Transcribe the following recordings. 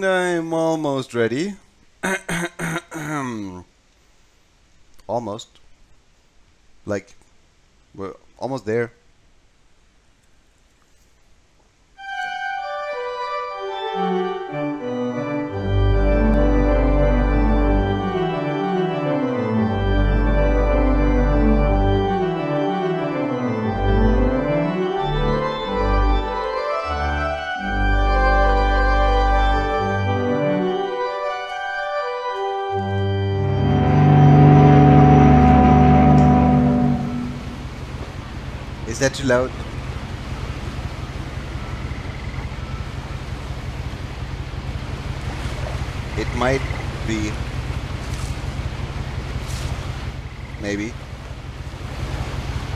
And I'm almost ready. Almost. Like, we're almost there. Is that too loud? It might be. Maybe.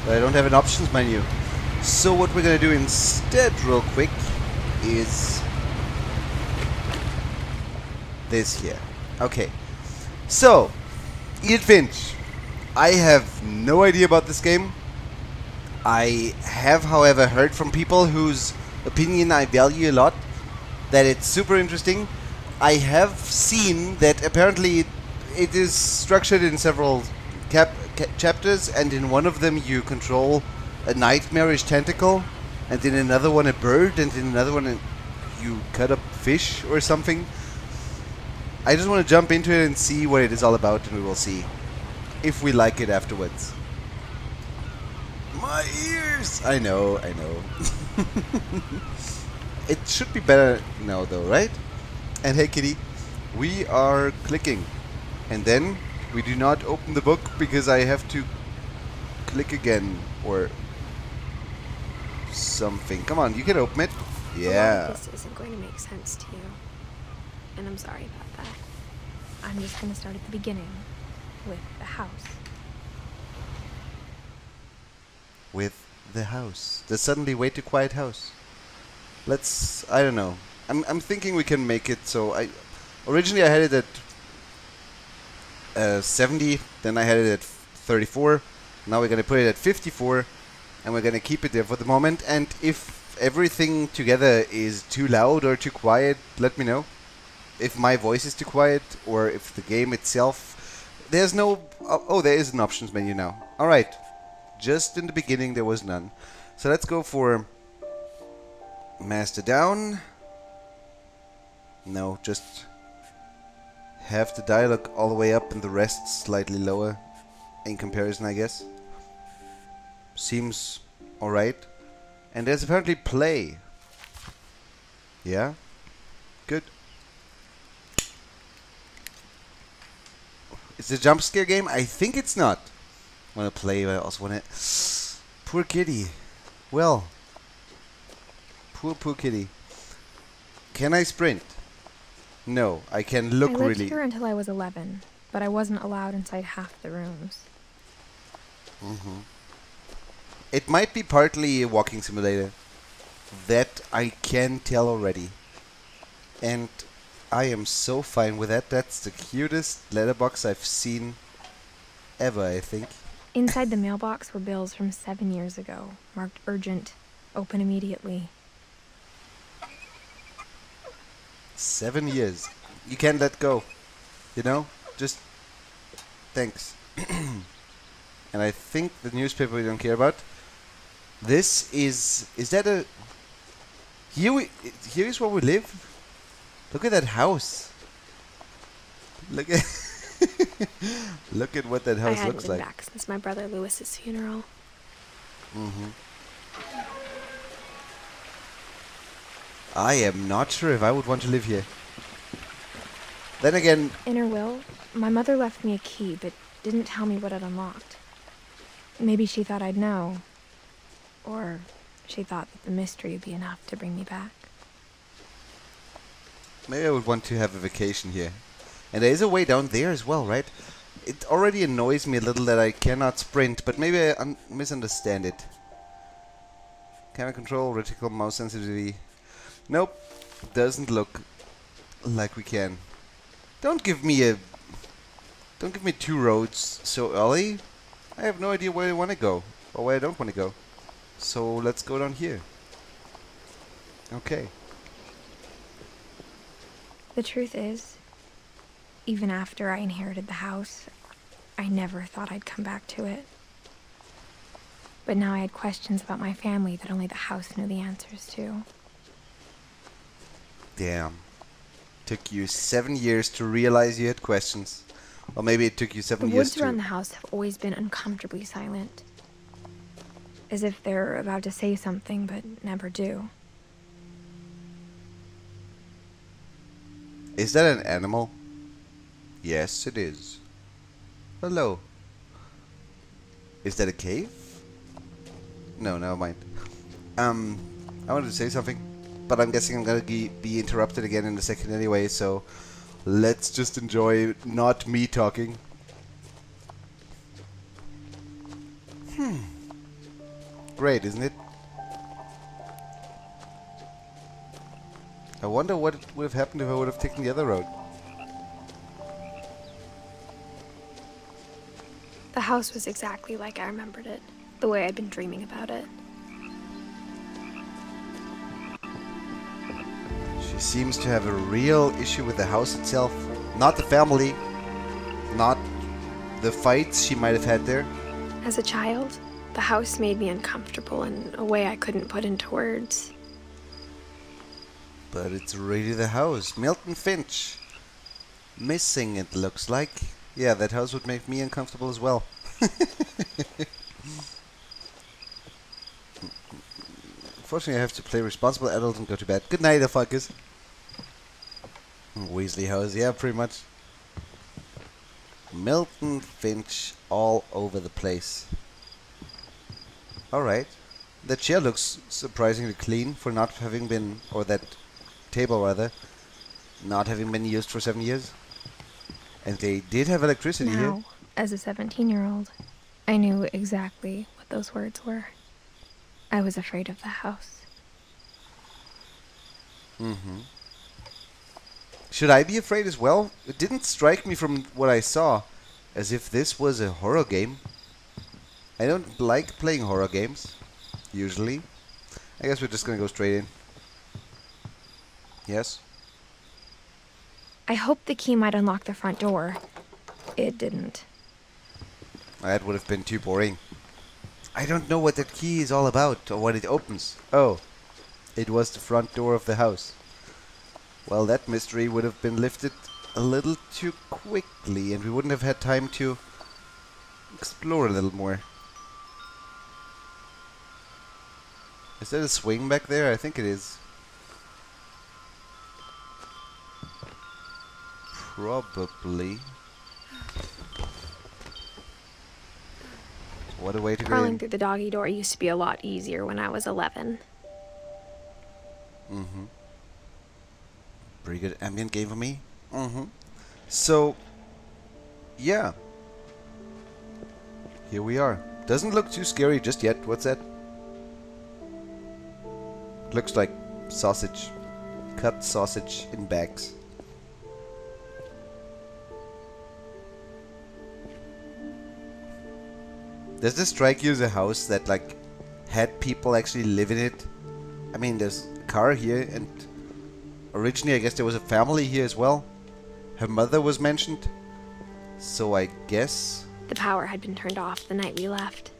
But I don't have an options menu. So what we're gonna do instead real quick is this here. Okay. So, Edith Finch. I have no idea about this game. I have, however, heard from people whose opinion I value a lot that it's super interesting. I have seen that apparently it is structured in several chapters, and in one of them you control a nightmarish tentacle, and in another one a bird, and in another one you cut up fish or something. I just want to jump into it and see what it is all about, and we will see if we like it afterwards. My ears! I know. It should be better now though, right? And hey kitty, we are clicking. And then we do not open the book because I have to click or something. Come on, you can open it. Yeah. This isn't going to make sense to you. And I'm sorry about that. I'm just going to start at the beginning with the house. With the house. The suddenly way too quiet house. I don't know. I'm thinking we can make it so originally I had it at 70, then I had it at 34. Now we're going to put it at 54 and we're going to keep it there for the moment, and if everything together is too loud or too quiet, let me know. If my voice is too quiet or if the game itself, there's no there is an options menu now. All right. Just in the beginning there was none. So let's go for master down. No, just have the dialogue all the way up and the rest slightly lower in comparison, I guess. Seems alright. And there's apparently play. Yeah? Good. Is it a jump scare game? I think it's not. Want to play, but I also want to... Poor kitty. Well. Poor kitty. Can I sprint? No, I can look really... I lived here until I was 11, but I wasn't allowed inside half the rooms. It might be partly a walking simulator. That I can tell already. And I am so fine with that. That's the cutest letterbox I've seen ever, I think. Inside the mailbox were bills from 7 years ago, marked urgent, open immediately. 7 years. You can't let go. You know? Just... Thanks. And I think the newspaper we don't care about. This is... Is that a... Here is where we live? Look at that house. Look at... Look at what that house looks like. I hadn't been back since my brother Lewis's funeral. I am not sure if I would want to live here. Then again... In her will, my mother left me a key, but didn't tell me what it unlocked. Maybe she thought I'd know. Or she thought that the mystery would be enough to bring me back. Maybe I would want to have a vacation here. And there is a way down there as well, right? It already annoys me a little that I cannot sprint, but maybe I misunderstand it. Camera control, reticle, mouse sensitivity. Nope, doesn't look like we can. Don't give me two roads so early. I have no idea where I want to go, or where I don't want to go. So let's go down here. Okay. The truth is, even after I inherited the house, I never thought I'd come back to it. But now I had questions about my family that only the house knew the answers to. Damn. Took you 7 years to realize you had questions. Or maybe it took you 7 The years woods to... around the house have always been uncomfortably silent. As if they're about to say something, but never do. Is that an animal? Yes, it is. Hello. Is that a cave? No, never mind. I wanted to say something, but I'm guessing I'm gonna be interrupted again in a second anyway, so let's just enjoy not me talking. Great, isn't it? I wonder what would have happened if I would have taken the other road. The house was exactly like I remembered it, the way I'd been dreaming about it. She seems to have a real issue with the house itself. Not the family. Not the fights she might have had there. As a child, the house made me uncomfortable in a way I couldn't put into words. But it's really the house. Milton Finch. Missing, it looks like. Yeah, that house would make me uncomfortable as well. Unfortunately, I have to play responsible adult and go to bed. Good night, fuckers. Weasley house, yeah, pretty much. Milton Finch all over the place. Alright. That chair looks surprisingly clean for not having been, or that table rather, not having been used for 7 years. And they did have electricity here. Now, as a 17-year-old, I knew exactly what those words were. I was afraid of the house. Should I be afraid as well? It didn't strike me from what I saw as if this was a horror game. I don't like playing horror games, usually. I guess we're just gonna go straight in. Yes? I hoped the key might unlock the front door. It didn't. That would have been too boring. I don't know what that key is all about or what it opens. Oh, it was the front door of the house. Well, that mystery would have been lifted a little too quickly and we wouldn't have had time to explore a little more. Is that a swing back there? I think it is. Probably. What a way to go Crawling in. through the doggy door used to be a lot easier when I was 11. Pretty good ambient game for me. So, yeah. Here we are. Doesn't look too scary just yet. What's that? Looks like sausage. Cut sausage in bags. Does this strike you as a house that, like, had people actually live in it? I mean, there's a car here, and originally I guess there was a family here as well. Her mother was mentioned. So I guess... The power had been turned off the night we left.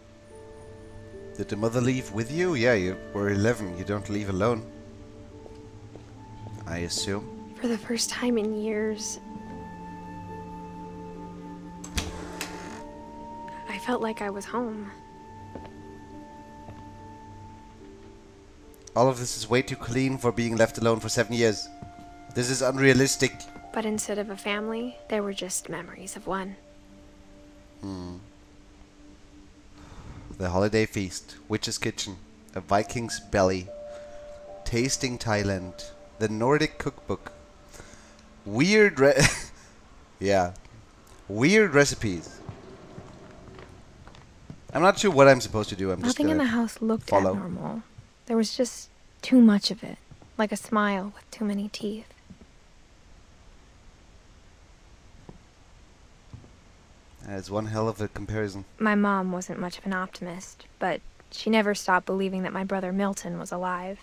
Did the mother leave with you? Yeah, you were 11. You don't leave alone. I assume. For the first time in years, I felt like I was home. All of this is way too clean for being left alone for 7 years. This is unrealistic. But instead of a family, there were just memories of one. The holiday feast, witch's kitchen, a Viking's belly, tasting Thailand, the Nordic cookbook, weird yeah, weird recipes. I'm not sure what I'm supposed to do. I'm just Nothing in gonna the house looked follow. abnormal. There was just too much of it, like a smile with too many teeth. That's one hell of a comparison. My mom wasn't much of an optimist, but she never stopped believing that my brother Milton was alive.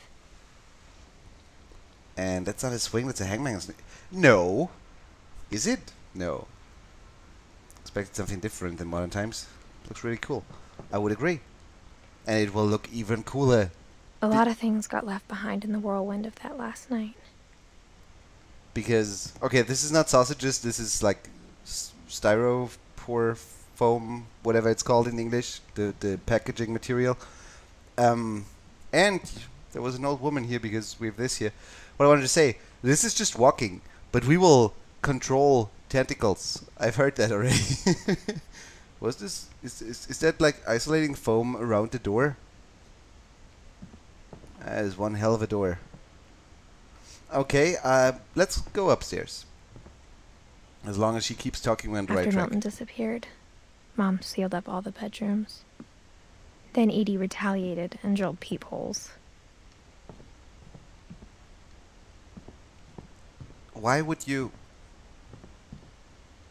And that's not a swing, that's a hangman. No. Is it? No. Expected something different in modern times. Looks really cool. I would agree. And it will look even cooler. A lot of things got left behind in the whirlwind of that last night. Because, okay, this is not sausages, this is like styrofoam foam, whatever it's called in English, the packaging material. And there was an old woman here because we have this here. What I wanted to say, this is just walking, but we will control tentacles. I've heard that already. Was this, is that like isolating foam around the door? That is one hell of a door. Okay, let's go upstairs. As long as she keeps talking, we're on the right After track. Milton disappeared, Mom sealed up all the bedrooms. Then Edie retaliated and drilled peepholes. Why would you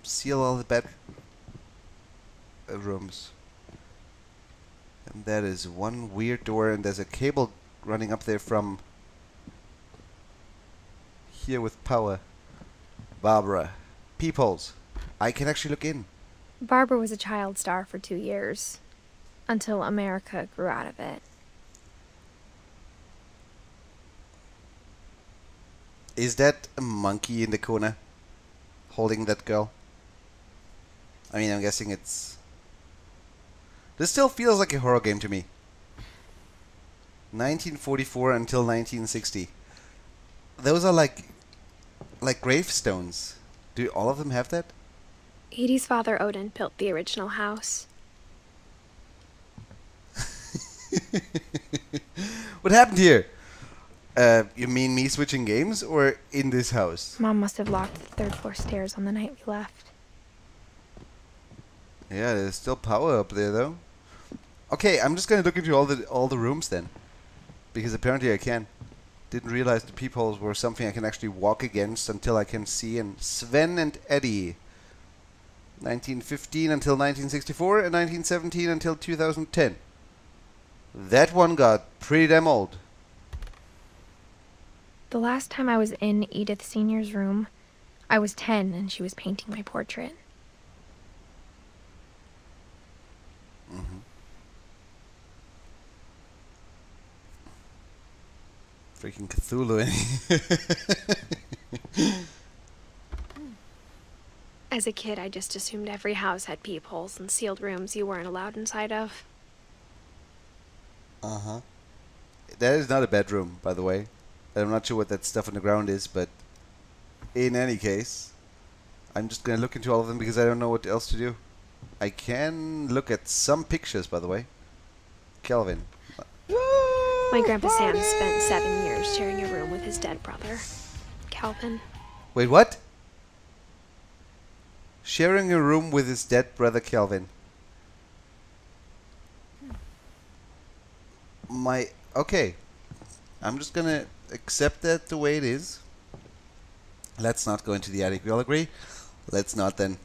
seal all the bed rooms? And that is one weird door, and there's a cable running up there from here with power. Barbara. Peepholes. I can actually look in. Barbara was a child star for 2 years, until America grew out of it. Is that a monkey in the corner holding that girl? I mean, I'm guessing it's... This still feels like a horror game to me. 1944 until 1960. Those are like gravestones. Do all of them have that? Edie's father, Odin, built the original house. What happened here? You mean me switching games, or in this house? Mom must have locked the third floor stairs on the night we left. Yeah, there's still power up there, though. Okay, I'm just gonna look into all the rooms then, because apparently I can. Didn't realize the peepholes were something I can actually walk against until I can see. And Sven and Eddie, 1915 until 1964, and 1917 until 2010. That one got pretty damn old. The last time I was in Edith Sr.'s room, I was 10 and she was painting my portrait. Mm-hmm. Freaking Cthulhu. As a kid, I just assumed every house had peepholes and sealed rooms you weren't allowed inside of. Uh-huh. That is not a bedroom, by the way. I'm not sure what that stuff on the ground is, but in any case, I'm just gonna look into all of them because I don't know what else to do. I can look at some pictures, by the way. Kelvin. My Grandpa Sam spent 7 years sharing a room with his dead brother, Calvin. Wait, what? Sharing a room with his dead brother Kelvin. Okay. I'm just gonna accept that the way it is. Let's not go into the attic. We all agree? Let's not then.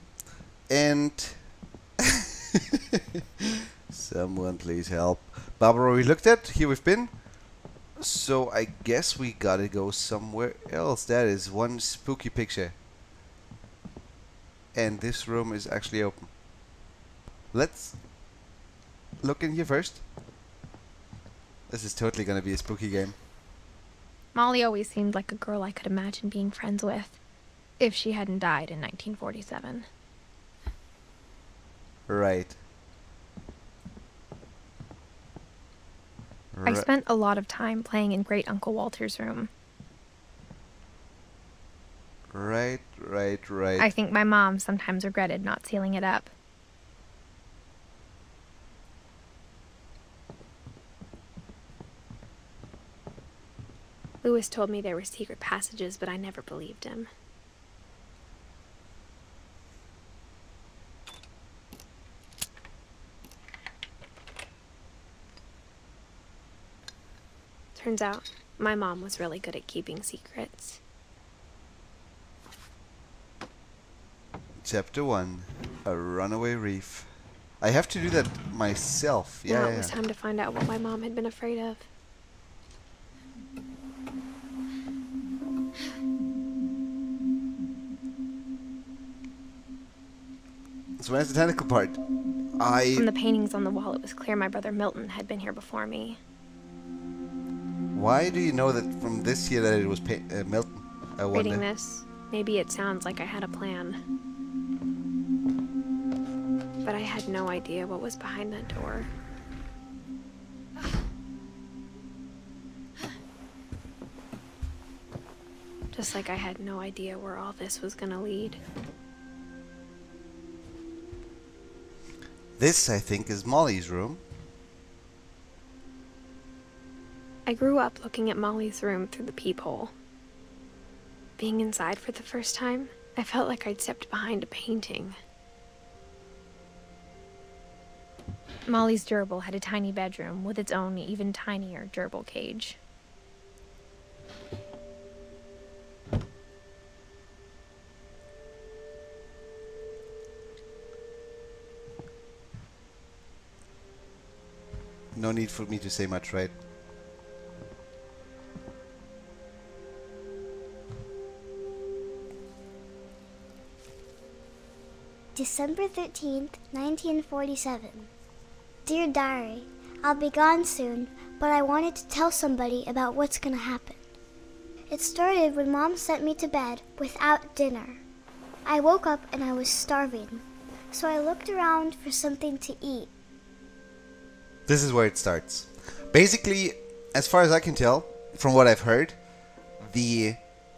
And... Someone please help. Barbara, we looked at. Here we've been. So I guess we gotta go somewhere else. That is one spooky picture. And this room is actually open. Let's look in here first. This is totally gonna be a spooky game. Molly always seemed like a girl I could imagine being friends with, if she hadn't died in 1947. Right. I spent a lot of time playing in Great Uncle Walter's room. Right. I think my mom sometimes regretted not sealing it up. Lewis told me there were secret passages, but I never believed him. Turns out, my mom was really good at keeping secrets. Chapter 1. A Runaway Reef. I have to do that myself. Now Yeah. it was time to find out what my mom had been afraid of. So where's the tentacle part? From the paintings on the wall, it was clear my brother Milton had been here before me. Why do you know that from this here that it was Milton? I wonder. Reading this, maybe it sounds like I had a plan. But I had no idea what was behind that door. Just like I had no idea where all this was gonna lead. This, I think, is Molly's room. I grew up looking at Molly's room through the peephole. Being inside for the first time, I felt like I'd stepped behind a painting. Molly's gerbil had a tiny bedroom with its own even tinier gerbil cage. No need for me to say much, right? December 13th, 1947. Dear Diary, I'll be gone soon, but I wanted to tell somebody about what's gonna happen. It started when Mom sent me to bed without dinner. I woke up and I was starving, so I looked around for something to eat. This is where it starts. Basically, as far as I can tell, from what I've heard, the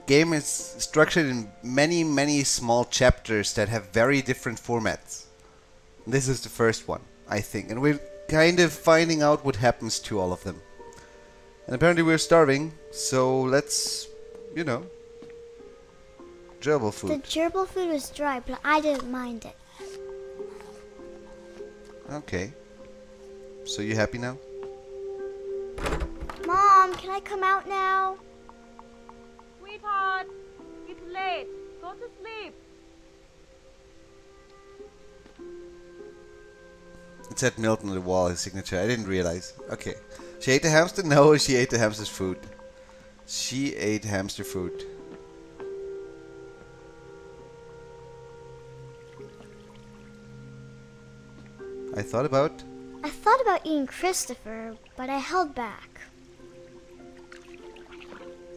game is structured in many, many small chapters that have very different formats. This is the first one, I think, and we're kind of finding out what happens to all of them. And apparently we're starving, so let's, you know, gerbil food. The gerbil food was dry, but I didn't mind it. Okay. So you happy now? Mom, can I come out now? Sweetheart, it's late. Go to sleep. It said Milton on the wall, his signature. I didn't realize. Okay. She ate the hamster? No, she ate the hamster's food. She ate hamster food. I thought about eating Christopher, but I held back.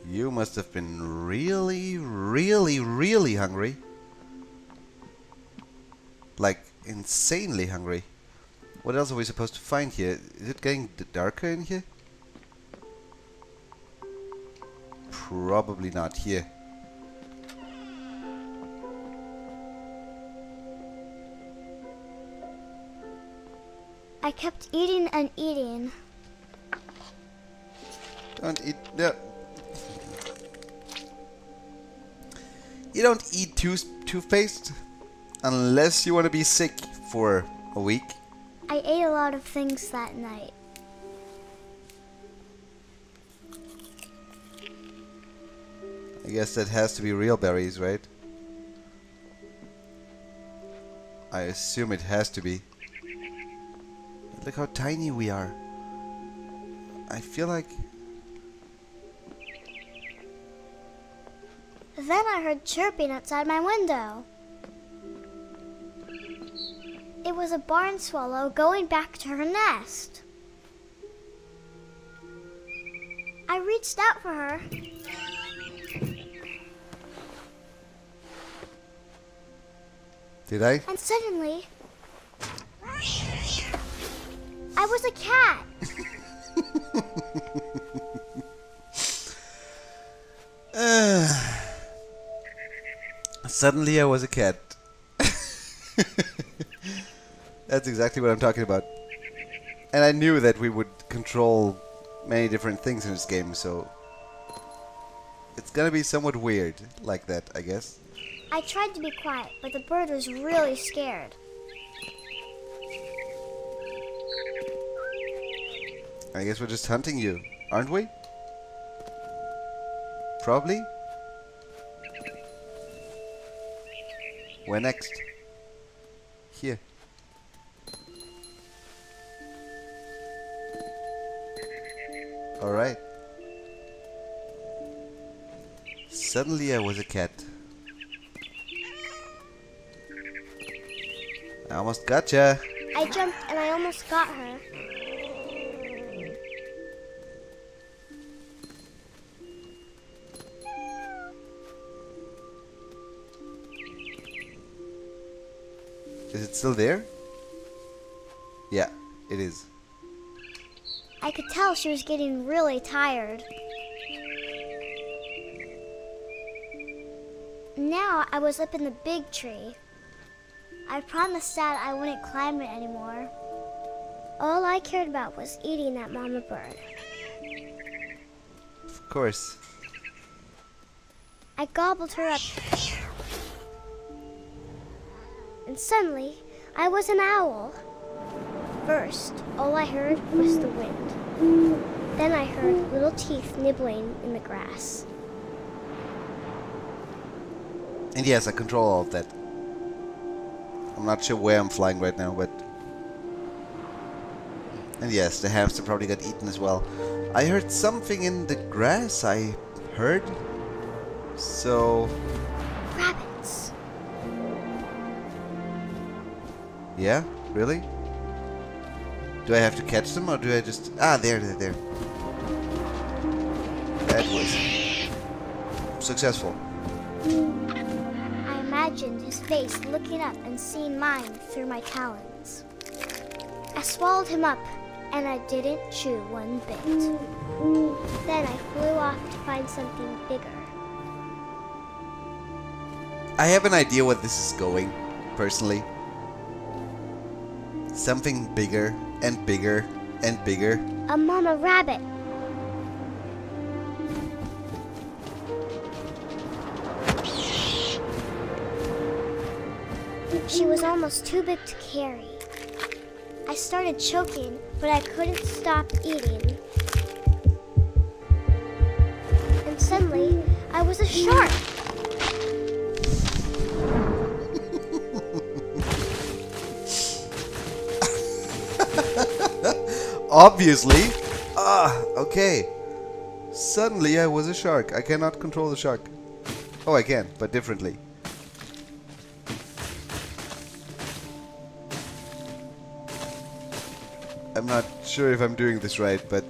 You must have been really, really, really hungry. Like, insanely hungry. What else are we supposed to find here? Is it getting darker in here? Probably not here. I kept eating and eating. Don't eat. No. You don't eat toothpaste unless you want to be sick for a week. I ate a lot of things that night. I guess that has to be real berries, right? I assume it has to be. Look how tiny we are. I feel like... Then I heard chirping outside my window. It was a barn swallow going back to her nest. I reached out for her. Did I? And suddenly, I was a cat. Suddenly I was a cat. That's exactly what I'm talking about. And I knew that we would control many different things in this game, so... It's gonna be somewhat weird, like that, I guess. I tried to be quiet, but the bird was really scared. I guess we're just hunting you, aren't we? Probably? Where next? Here. Alright. Suddenly I was a cat. I almost gotcha. I jumped and I almost got her. Is it still there? Yeah, it is. I could tell she was getting really tired. Now I was up in the big tree. I promised Dad I wouldn't climb it anymore. All I cared about was eating that mama bird. Of course. I gobbled her up. And suddenly, I was an owl. First, all I heard was the wind. Then I heard little teeth nibbling in the grass. And yes, I control all of that. I'm not sure where I'm flying right now, but... And yes, the hamster probably got eaten as well. I heard something in the grass, I heard. So... Rabbits. Yeah? Really? Do I have to catch them, or do I just... Ah, there. That was... successful. I imagined his face looking up and seeing mine through my talons. I swallowed him up, and I didn't chew one bit. Then I flew off to find something bigger. I have an idea where this is going, personally. Something bigger and bigger and bigger. A mama rabbit. She was almost too big to carry. I started choking, but I couldn't stop eating. And suddenly, I was a shark. Obviously. Okay. Suddenly I was a shark. I cannot control the shark. Oh, I can, but differently. I'm not sure if I'm doing this right, but...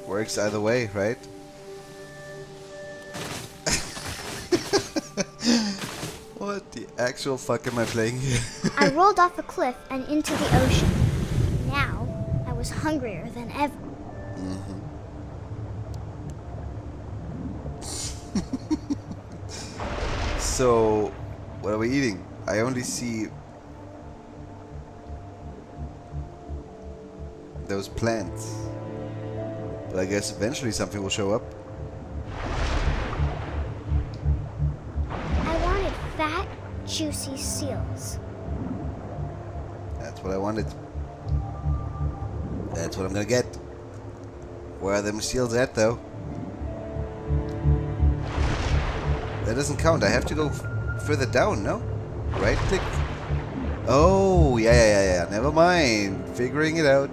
works either way, right? What the actual fuck am I playing here? I rolled off a cliff and into the ocean. Now, I was hungrier than ever. So, what are we eating? I only see those plants. But I guess eventually something will show up. I wanted fat, juicy seals. That's what I wanted. That's what I'm gonna get. Where are them seals at, though? That doesn't count. I have to go further down, no? Right click. Oh, yeah. Never mind. Figuring it out.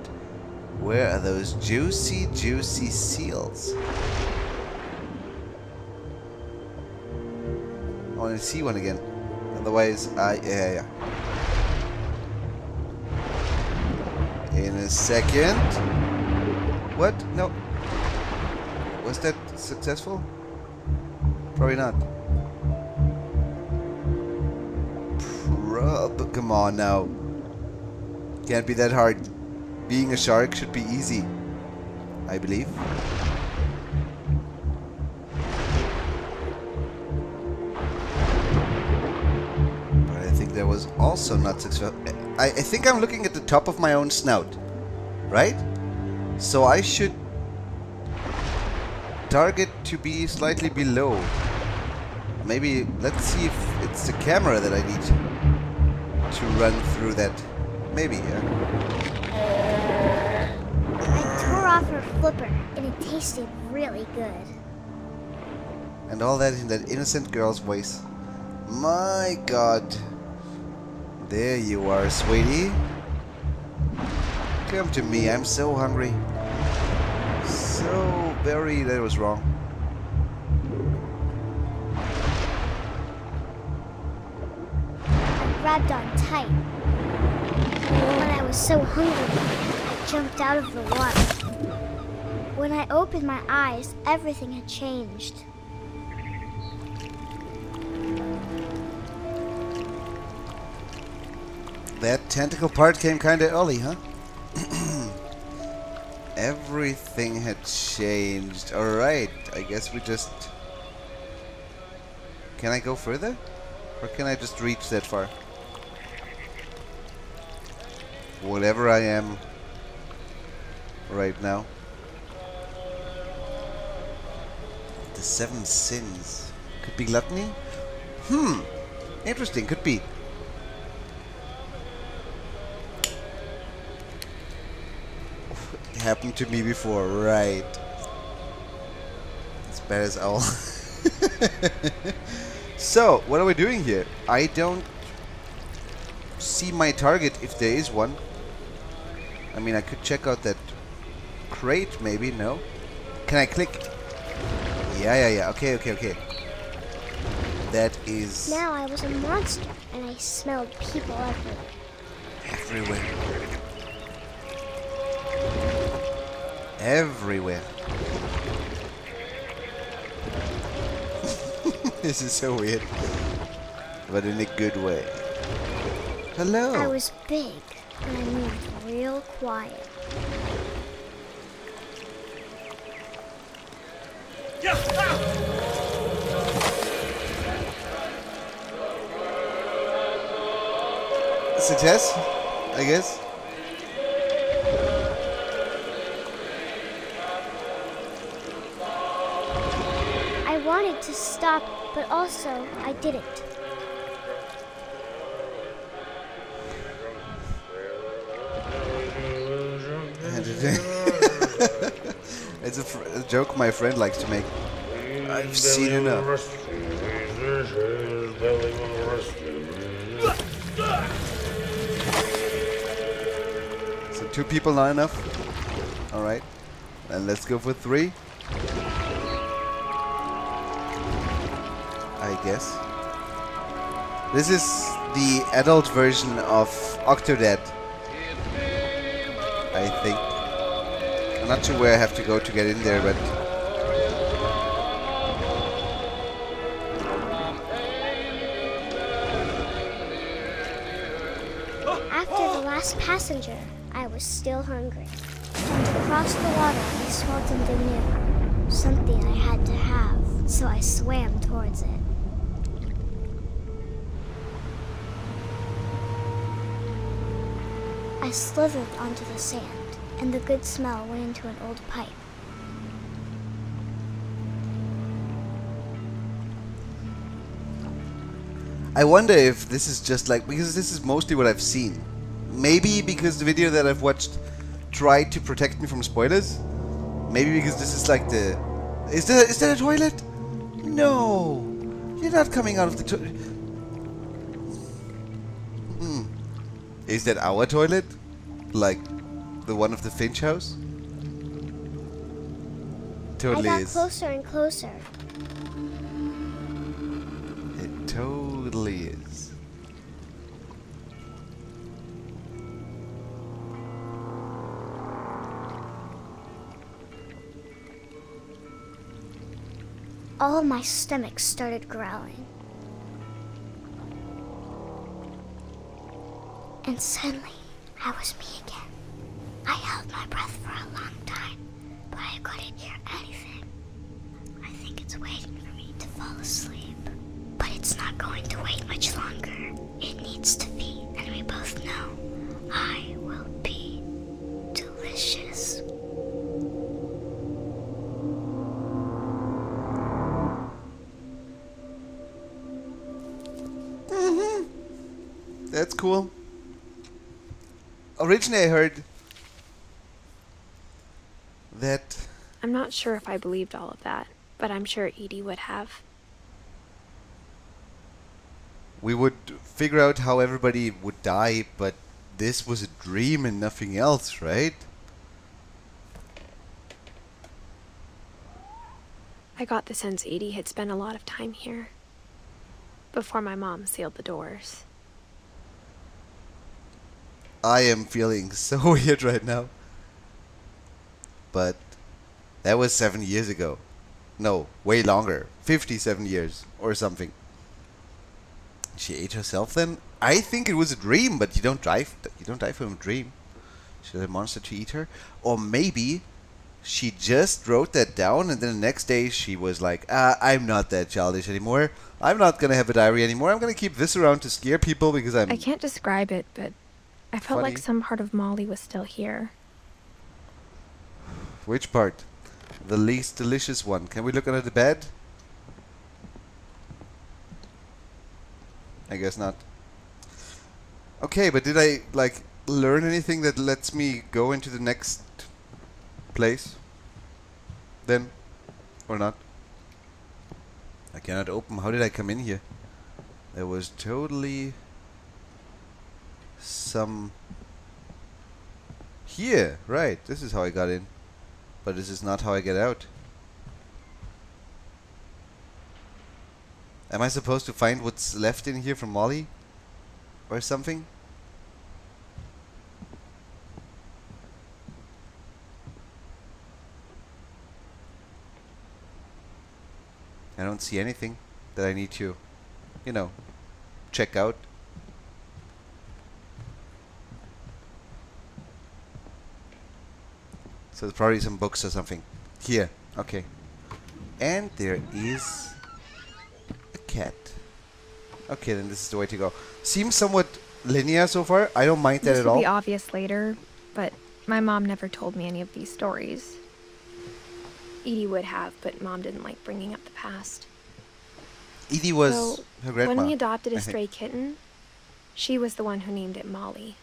Where are those juicy, juicy seals? I want to see one again. Otherwise, yeah. In a second. What? No. Was that successful? Probably not. Come on now. Can't be that hard. Being a shark should be easy, I believe. But I think that was also not successful. I think I'm looking at the top of my own snout, right? So I should target to be slightly below. Maybe, let's see if it's the camera that I need to run through that. Maybe, yeah. I tore off her flipper, and it tasted really good. And all that in that innocent girl's voice. My God. There you are, sweetie. Come to me, I'm so hungry. So very, that was wrong. grabbed on tight. When I was so hungry, I jumped out of the water. When I opened my eyes, everything had changed. That tentacle part came kinda early, huh? Everything had changed. Alright, I guess we just... Can I go further? Or can I just reach that far? Whatever I am right now. The 7 sins. Could be gluttony? Interesting, could be. It happened to me before, right. As bad as owl. So, what are we doing here? I don't see my target if there is one. I mean, I could check out that crate, maybe. No? Can I click? Yeah. Okay. That is... Now I was a monster, and I smelled people everywhere. Everywhere. This is so weird. But in a good way. Hello. I was big, and I moved real quiet. Success, I guess. I wanted to stop, but also I didn't. It's a joke my friend likes to make. I've seen enough. So 2 people not enough? Alright. And let's go for 3. I guess. This is the adult version of Octodad. I think. I'm not sure where I have to go to get in there, but... After the last passenger, I was still hungry. And across the water, I smelled something new. Something I had to have, so I swam towards it. I slithered onto the sand, and the good smell went into an old pipe. I wonder if this is just like, because this is mostly what I've seen. Maybe because the video that I've watched tried to protect me from spoilers. Maybe because this is like the... Is that a toilet? No! You're not coming out of the toilet. Is that our toilet? Like the one of the Finch house? Totally I got is. closer and closer. It totally is. All of my stomach started growling. And suddenly, I was me again. I held my breath for a long time, but I couldn't hear anything. I think it's waiting for me to fall asleep. But it's not going to wait much longer. It needs to feed, and we both know I will be delicious. That's cool. Originally I heard that... I'm not sure if I believed all of that, but I'm sure Edie would have. we would figure out how everybody would die, but this was a dream and nothing else, right? I got the sense Edie had spent a lot of time here, before my mom sealed the doors. I am feeling so weird right now. But that was 7 years ago. No, way longer. 57 years or something. She ate herself then? I think it was a dream, but you don't die from a dream. Should a monster to eat her? Or maybe she just wrote that down and then the next day she was like, I'm not that childish anymore. I'm not gonna have a diary anymore. I'm gonna keep this around to scare people because I can't describe it, but I felt funny. like some part of Molly was still here. Which part? The least delicious one. Can we look under the bed? I guess not. Okay, but did I, like, learn anything that lets me go into the next place? Then? Or not? I cannot open. How did I come in here? There was totally some... Here! Right, this is how I got in. But this is not how I get out. Am I supposed to find what's left in here from Molly? Or something? I don't see anything that I need to, you know, check out. So there's probably some books or something. Here, okay. And there is a cat. Okay, then this is the way to go. Seems somewhat linear so far. I don't mind that This at will all. be obvious later, but my mom never told me any of these stories. Edie would have, but Mom didn't like bringing up the past. Edie was So, her grandma. when we adopted I a think. stray kitten, she was the one who named it Molly.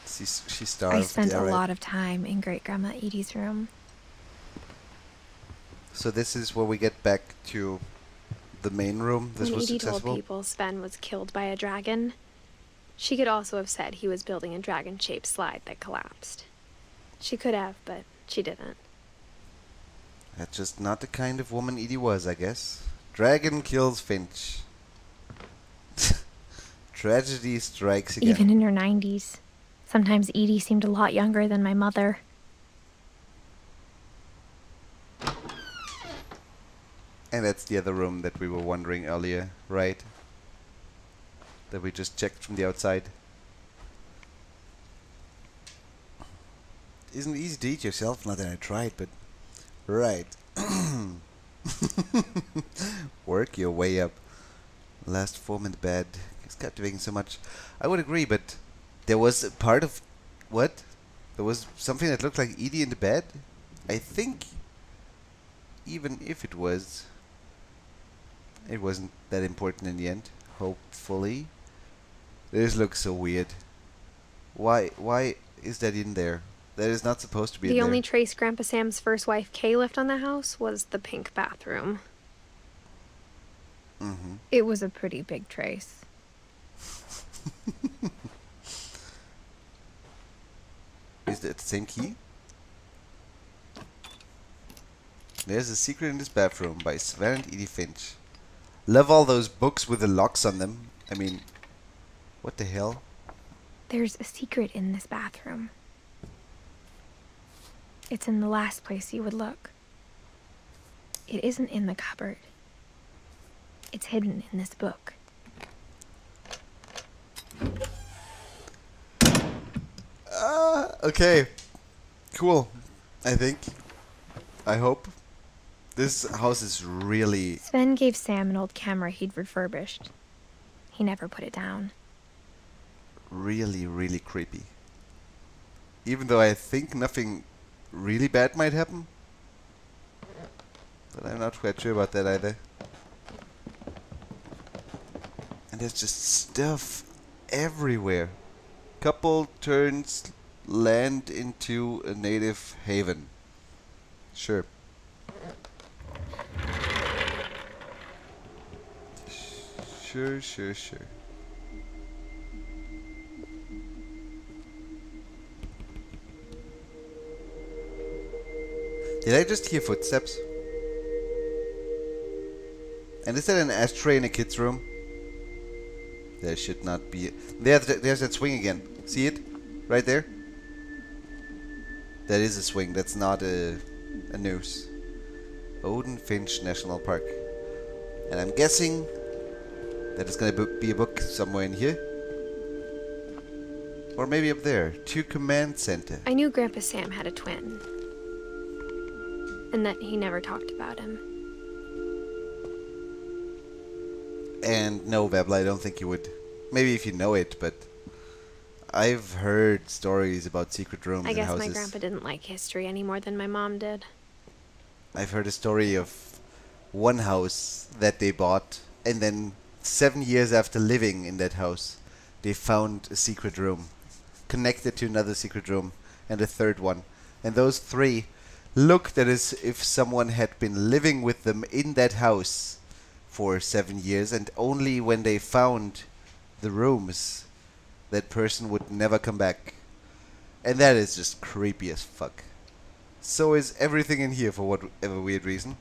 She starved. I spent yeah, a right. lot of time in Great-Grandma Edie's room. So this is where we get back to the main room. This When was Edie successful. told people Sven was killed by a dragon, she could also have said he was building a dragon-shaped slide that collapsed. She could have, but she didn't. That's just not the kind of woman Edie was, I guess. Dragon kills Finch. Tragedy strikes again. Even in her 90s. Sometimes Edie seemed a lot younger than my mother. And that's the other room that we were wondering earlier, right? That we just checked from the outside. Isn't it easy to eat yourself? Not that I tried, but... Right. Work your way up. Last form in the bed. It's captivating so much. I would agree, but... There was a part of... What? There was something that looked like Edie in the bed? I think... Even if it was... It wasn't that important in the end. Hopefully. This looks so weird. Why is that in there? That is not supposed to be in The there. only trace Grandpa Sam's first wife Kay left on the house was the pink bathroom. Mm-hmm. It was a pretty big trace. Is that the same key? There's a Secret in This Bathroom by Sven and Edith Finch. Love all those books with the locks on them. I mean, what the hell? There's a secret in this bathroom. It's in the last place you would look. It isn't in the cupboard. It's hidden in this book. Okay. Cool. I think. I hope. This house is really... Sven gave Sam an old camera he'd refurbished. He never put it down. really, really creepy. Even though I think nothing really bad might happen. But I'm not quite sure about that either. And there's just stuff everywhere. Couple turns land into a native haven. Sure. Sure. Did I just hear footsteps? And is that an ashtray in a kid's room? There should not be... There's that swing again. See it? Right there? That is a swing. That's not a noose. Edith Finch National Park. And I'm guessing that it's gonna be a book somewhere in here. Or maybe up there. To Command Center. I knew Grandpa Sam had a twin. And that he never talked about him. And no, Babel, I don't think you would. Maybe if you know it, but I've heard stories about secret rooms I and guess houses. my grandpa didn't like history any more than my mom did. I've heard a story of one house that they bought, and then 7 years after living in that house, they found a secret room connected to another secret room and a third one. And those three looked as if someone had been living with them in that house for 7 years, and only when they found the rooms, that person would never come back. And that is just creepy as fuck. So is everything in here for whatever weird reason.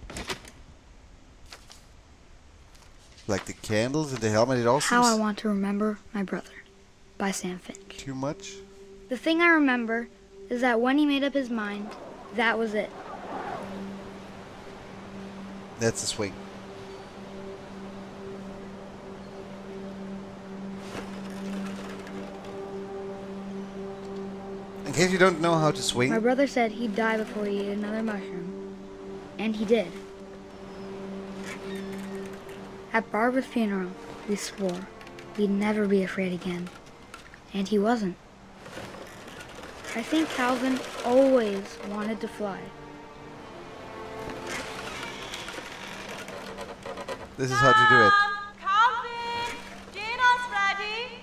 Like the candles and the helmet, it all How I seems Want to Remember My Brother by Sam Finch. too much. The thing I remember is that when he made up his mind, that was it. That's the swing. In case you don't know how to swing, My brother said he'd die before he ate another mushroom. And he did. At Barbara's funeral, we swore we'd never be afraid again. And he wasn't. I think Calvin always wanted to fly. this is how to do it. Calvin! Dinner's ready!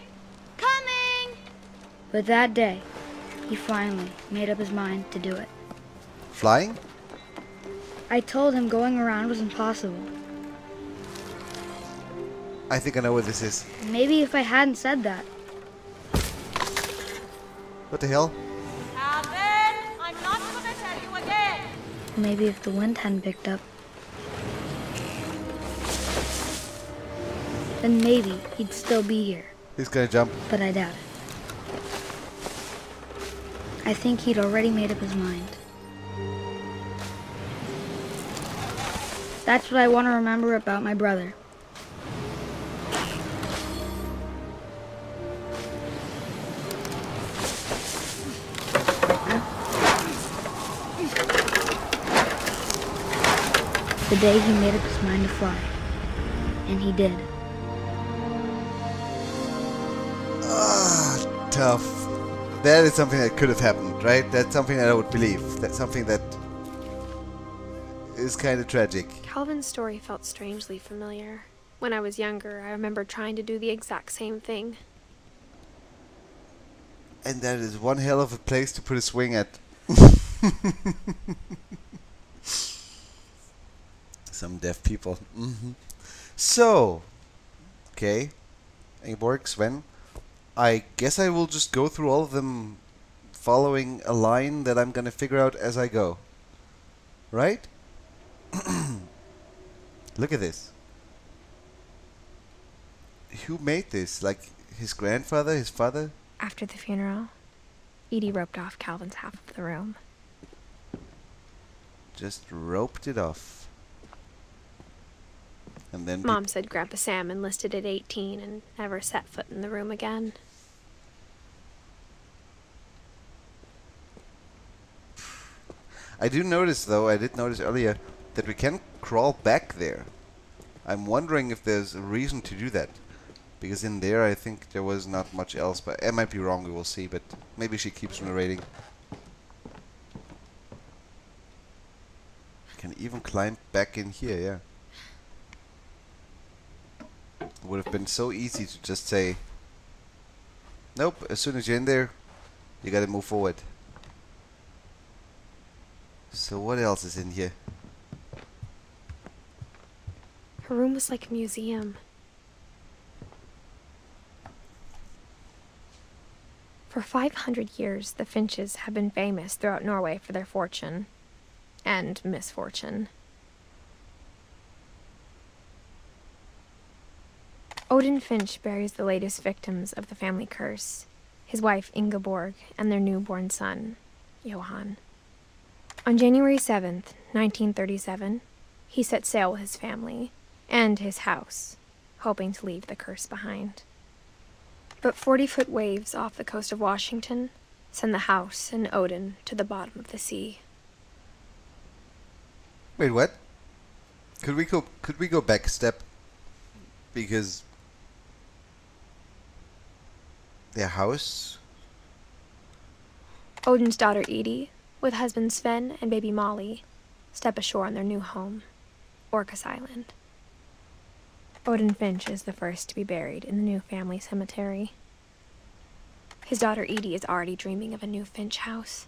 Coming! But that day, he finally made up his mind to do it. Flying? I told him going around was impossible. I think I know what this is. Maybe if I hadn't said that, What the hell? Calvin! I'm not gonna tell you again! maybe if the wind hadn't picked up, then maybe he'd still be here. He's gonna jump. But I doubt it. I think he'd already made up his mind. That's what I want to remember about my brother. The day he made up his mind to fly. And he did. Ah, tough. That is something that could have happened, right? That's something that I would believe. That's something that is kind of tragic. Calvin's story felt strangely familiar. When I was younger, I remember trying to do the exact same thing. And that is one hell of a place to put a swing at. Some deaf people. So, okay. Ingeborg, Sven. I guess I will just go through all of them following a line that I'm gonna figure out as I go. Right? Look at this. Who made this? Like his grandfather, his father? After the funeral, Edie roped off Calvin's half of the room. Just roped it off. And then Mom said Grandpa Sam enlisted at 18 and never set foot in the room again. I do notice, though, I did notice earlier, that we can crawl back there. I'm wondering if there's a reason to do that. Because in there, I think there was not much else, but I might be wrong, we will see, but maybe she keeps narrating. Can even climb back in here, yeah. It would have been so easy to just say, nope, as soon as you're in there, you gotta move forward. So what else is in here? Her room was like a museum. For 500 years, the Finches have been famous throughout Norway for their fortune and misfortune. Odin Finch buries the latest victims of the family curse, his wife Ingeborg and their newborn son, Johann. On January 7th, 1937, he set sail with his family and his house, hoping to leave the curse behind. But 40-foot waves off the coast of Washington send the house and Odin to the bottom of the sea. Wait, what? Could we go back a step? Because their house. Odin's daughter Edie, with husband Sven and baby Molly, step ashore on their new home, Orcas Island. Odin Finch is the first to be buried in the new family cemetery. His daughter Edie is already dreaming of a new Finch house.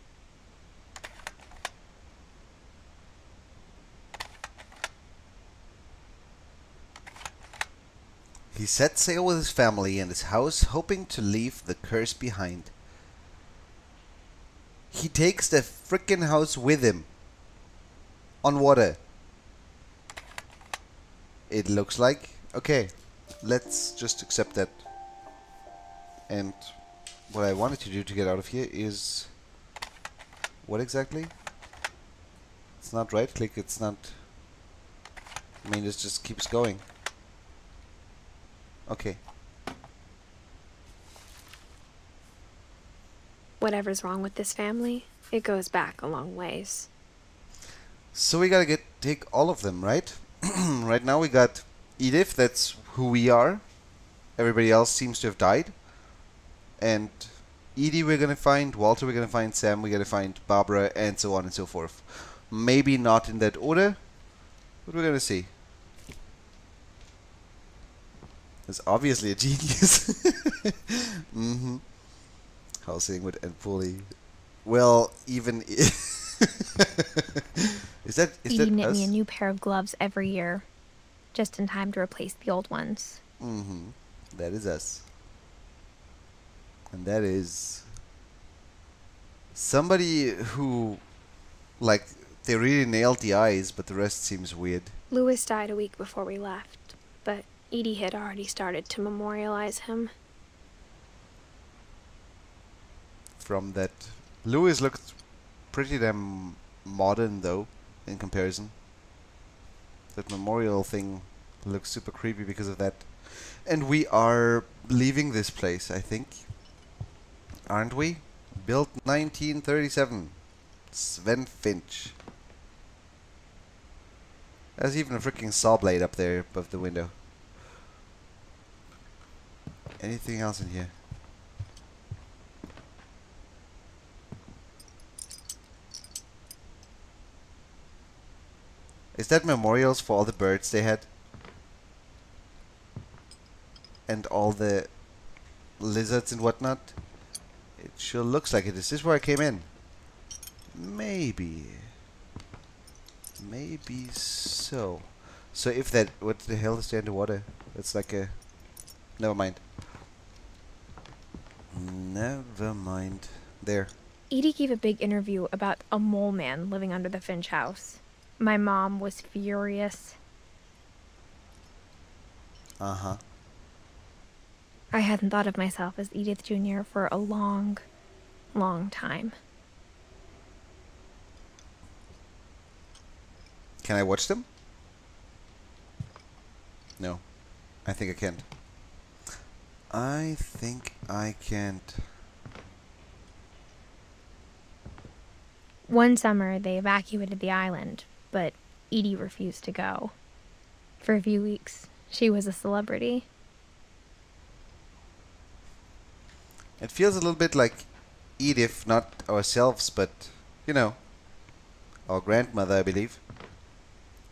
He set sail with his family and his house, hoping to leave the curse behind. He takes the frickin' house with him. On water. It looks like. Okay, let's just accept that. And what I wanted to do to get out of here is... What exactly? It's not right click, it's not... I mean, this just keeps going. Okay. Whatever's wrong with this family, it goes back a long ways. So we gotta take all of them, right? Right now we got Edith, that's who we are. Everybody else seems to have died. And Edie we're gonna find, Walter we're gonna find, Sam we're gonna find, Barbara, and so on and so forth. Maybe not in that order, but we're gonna see. Is obviously a genius. Mm-hmm. Housing would end poorly. Well, even is that Edie knit us? me a new pair of gloves every year, just in time to replace the old ones. Mm-hmm. That is us. And that is somebody who, like, they really nailed the eyes, but the rest seems weird. Louis died a week before we left, but Edie had already started to memorialize him. From that, Louis looked pretty damn modern though, in comparison. That memorial thing looks super creepy because of that. And we are leaving this place, I think. Aren't we? Built 1937. Sven Finch. There's even a freaking saw blade up there above the window. Anything else in here? Is that memorials for all the birds they had? And all the lizards and whatnot? It sure looks like it. Is this where I came in? Maybe. Maybe so. So if that... What the hell is there in the water? It's like a... Never mind. Never mind. There. Edie gave a big interview about a mole man living under the Finch house. My mom was furious. Uh-huh. I hadn't thought of myself as Edith Jr. for a long, long time. Can I watch them? No. I think I can't. I think I can't. One summer, they evacuated the island, but Edie refused to go. For a few weeks, she was a celebrity. It feels a little bit like Edith, not ourselves, but, you know, our grandmother, I believe,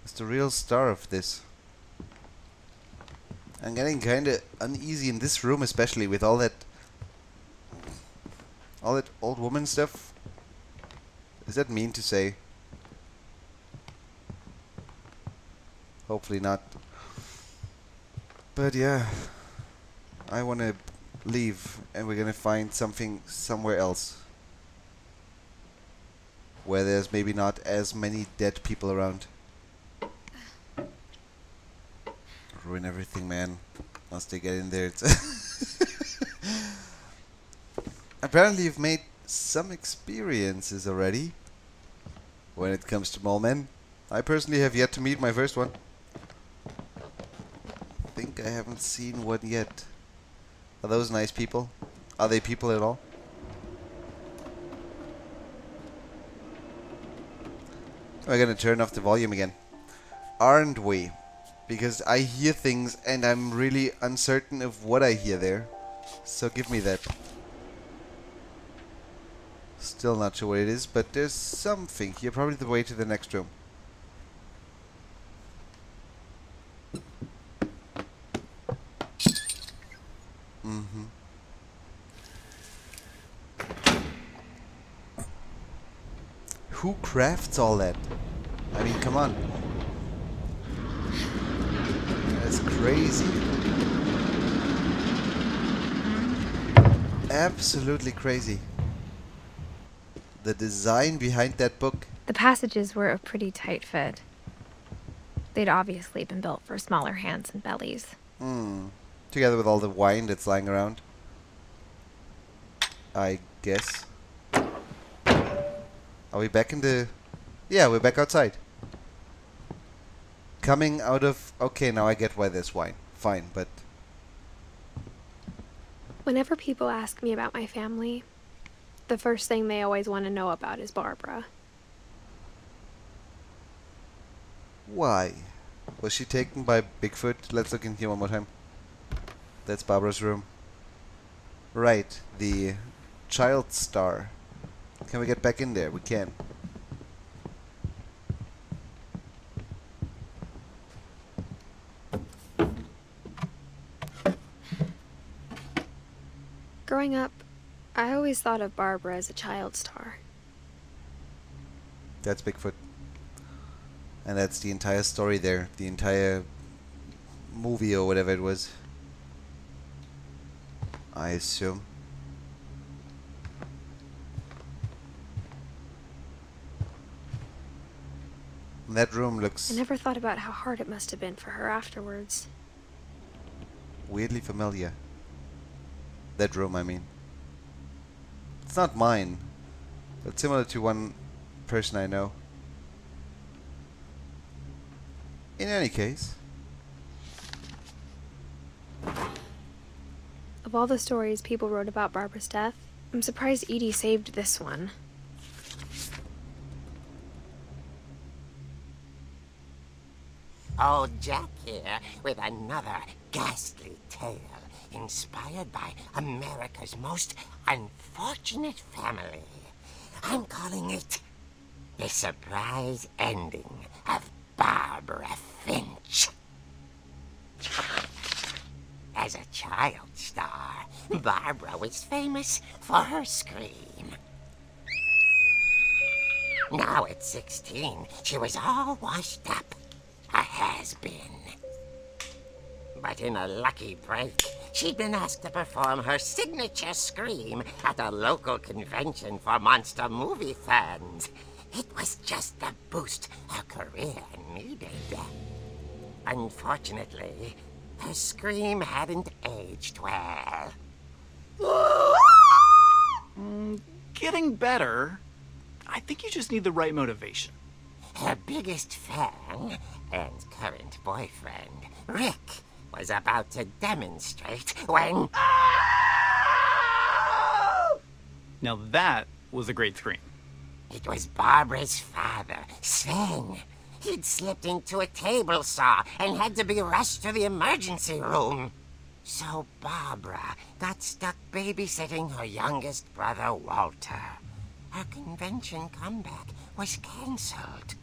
is the real star of this. I'm getting kinda uneasy in this room, especially with all that old woman stuff. Is that mean to say? Hopefully not. But yeah, I wanna leave, and we're gonna find something somewhere else. Where there's maybe not as many dead people around. Ruin everything, man. Once they get in there, it's apparently you've made some experiences already when it comes to mole men. I personally have yet to meet my first one. I think I haven't seen one yet. Are those nice people? Are they people at all? We're gonna turn off the volume again. Aren't we? Because I hear things and I'm really uncertain of what I hear there. So give me that. Still not sure what it is, but there's something here. Probably the way to the next room. Mm-hmm. Who crafts all that? I mean, come on. That's crazy. Absolutely crazy. The design behind that book. The passages were a pretty tight fit. They'd obviously been built for smaller hands and bellies. Together with all the wine that's lying around. I guess. Are we back in the... Yeah, we're back outside. Coming out of... Okay, now I get why there's wine. Fine, but... Whenever people ask me about my family, the first thing they always want to know about is Barbara. Why? Was she taken by Bigfoot? Let's look in here one more time. That's Barbara's room. Right, the child star. Can we get back in there? We can. Growing up, I always thought of Barbara as a child star. That's Bigfoot. And that's the entire story there. The entire movie or whatever it was. I assume. And that room looks I never thought about how hard it must have been for her afterwards. weirdly familiar. That room, I mean. It's not mine, but similar to one person I know. In any case. Of all the stories people wrote about Barbara's death, I'm surprised Edie saved this one. Old Jack here with another ghastly tale inspired by America's most unfortunate family. I'm calling it The Surprise Ending of Barbara Finch. As a child star, Barbara was famous for her scream. Now at 16, she was all washed up. A has-been. But in a lucky break, she'd been asked to perform her signature scream at a local convention for monster movie fans. It was just the boost her career needed. Unfortunately, her scream hadn't aged well. Getting better. I think you just need the right motivation. Her biggest fan and current boyfriend, Rick, was about to demonstrate when... Now that was a great scream. It was Barbara's father, Sven. He'd slipped into a table saw and had to be rushed to the emergency room. So Barbara got stuck babysitting her youngest brother, Walter. Her convention comeback was cancelled.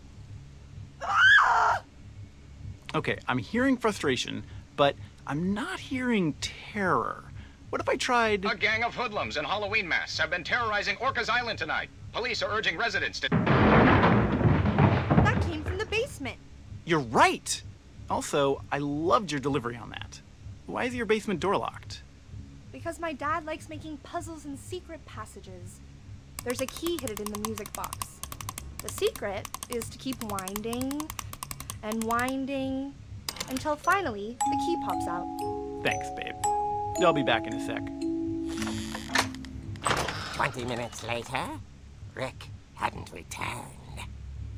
Okay, I'm hearing frustration, but I'm not hearing terror. What if I tried... A gang of hoodlums in Halloween masks have been terrorizing Orcas Island tonight. Police are urging residents to... That came from the basement. You're right! Also, I loved your delivery on that. Why is your basement door locked? Because my dad likes making puzzles and secret passages. There's a key hidden in the music box. The secret is to keep winding and winding until finally the key pops out. Thanks, babe. I'll be back in a sec. 20 minutes later, Rick hadn't returned.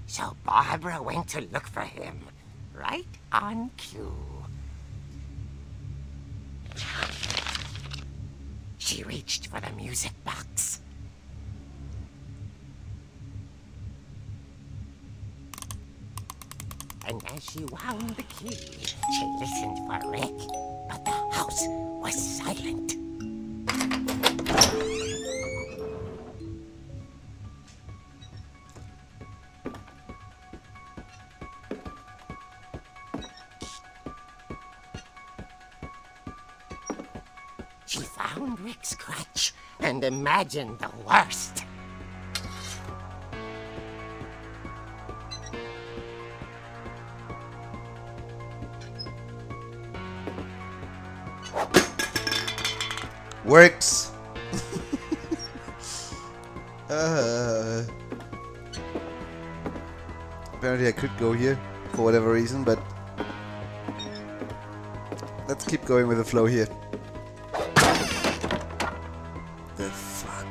So Barbara went to look for him, right on cue. She reached for the music box. And as she wound the key, she listened for Rick, but the house was silent. She found Rick's crutch and imagined the worst. Works. Apparently I could go here for whatever reason, but let's keep going with the flow here. The fuck?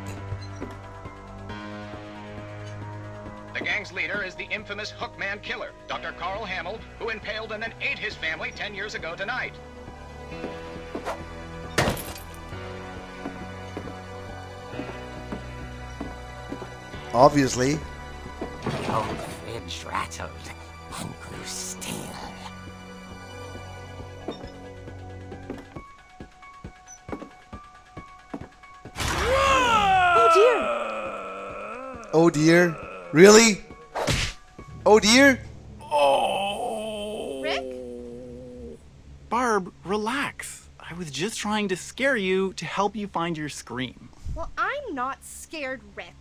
The gang's leader is the infamous Hookman killer, Dr. Carl Hamill, who impaled and then ate his family 10 years ago tonight. Obviously. The old fridge rattled and grew still. Oh dear! Oh dear. Really? Oh dear? Rick? Barb, relax. I was just trying to scare you to help you find your scream. Well, I'm not scared, Rick.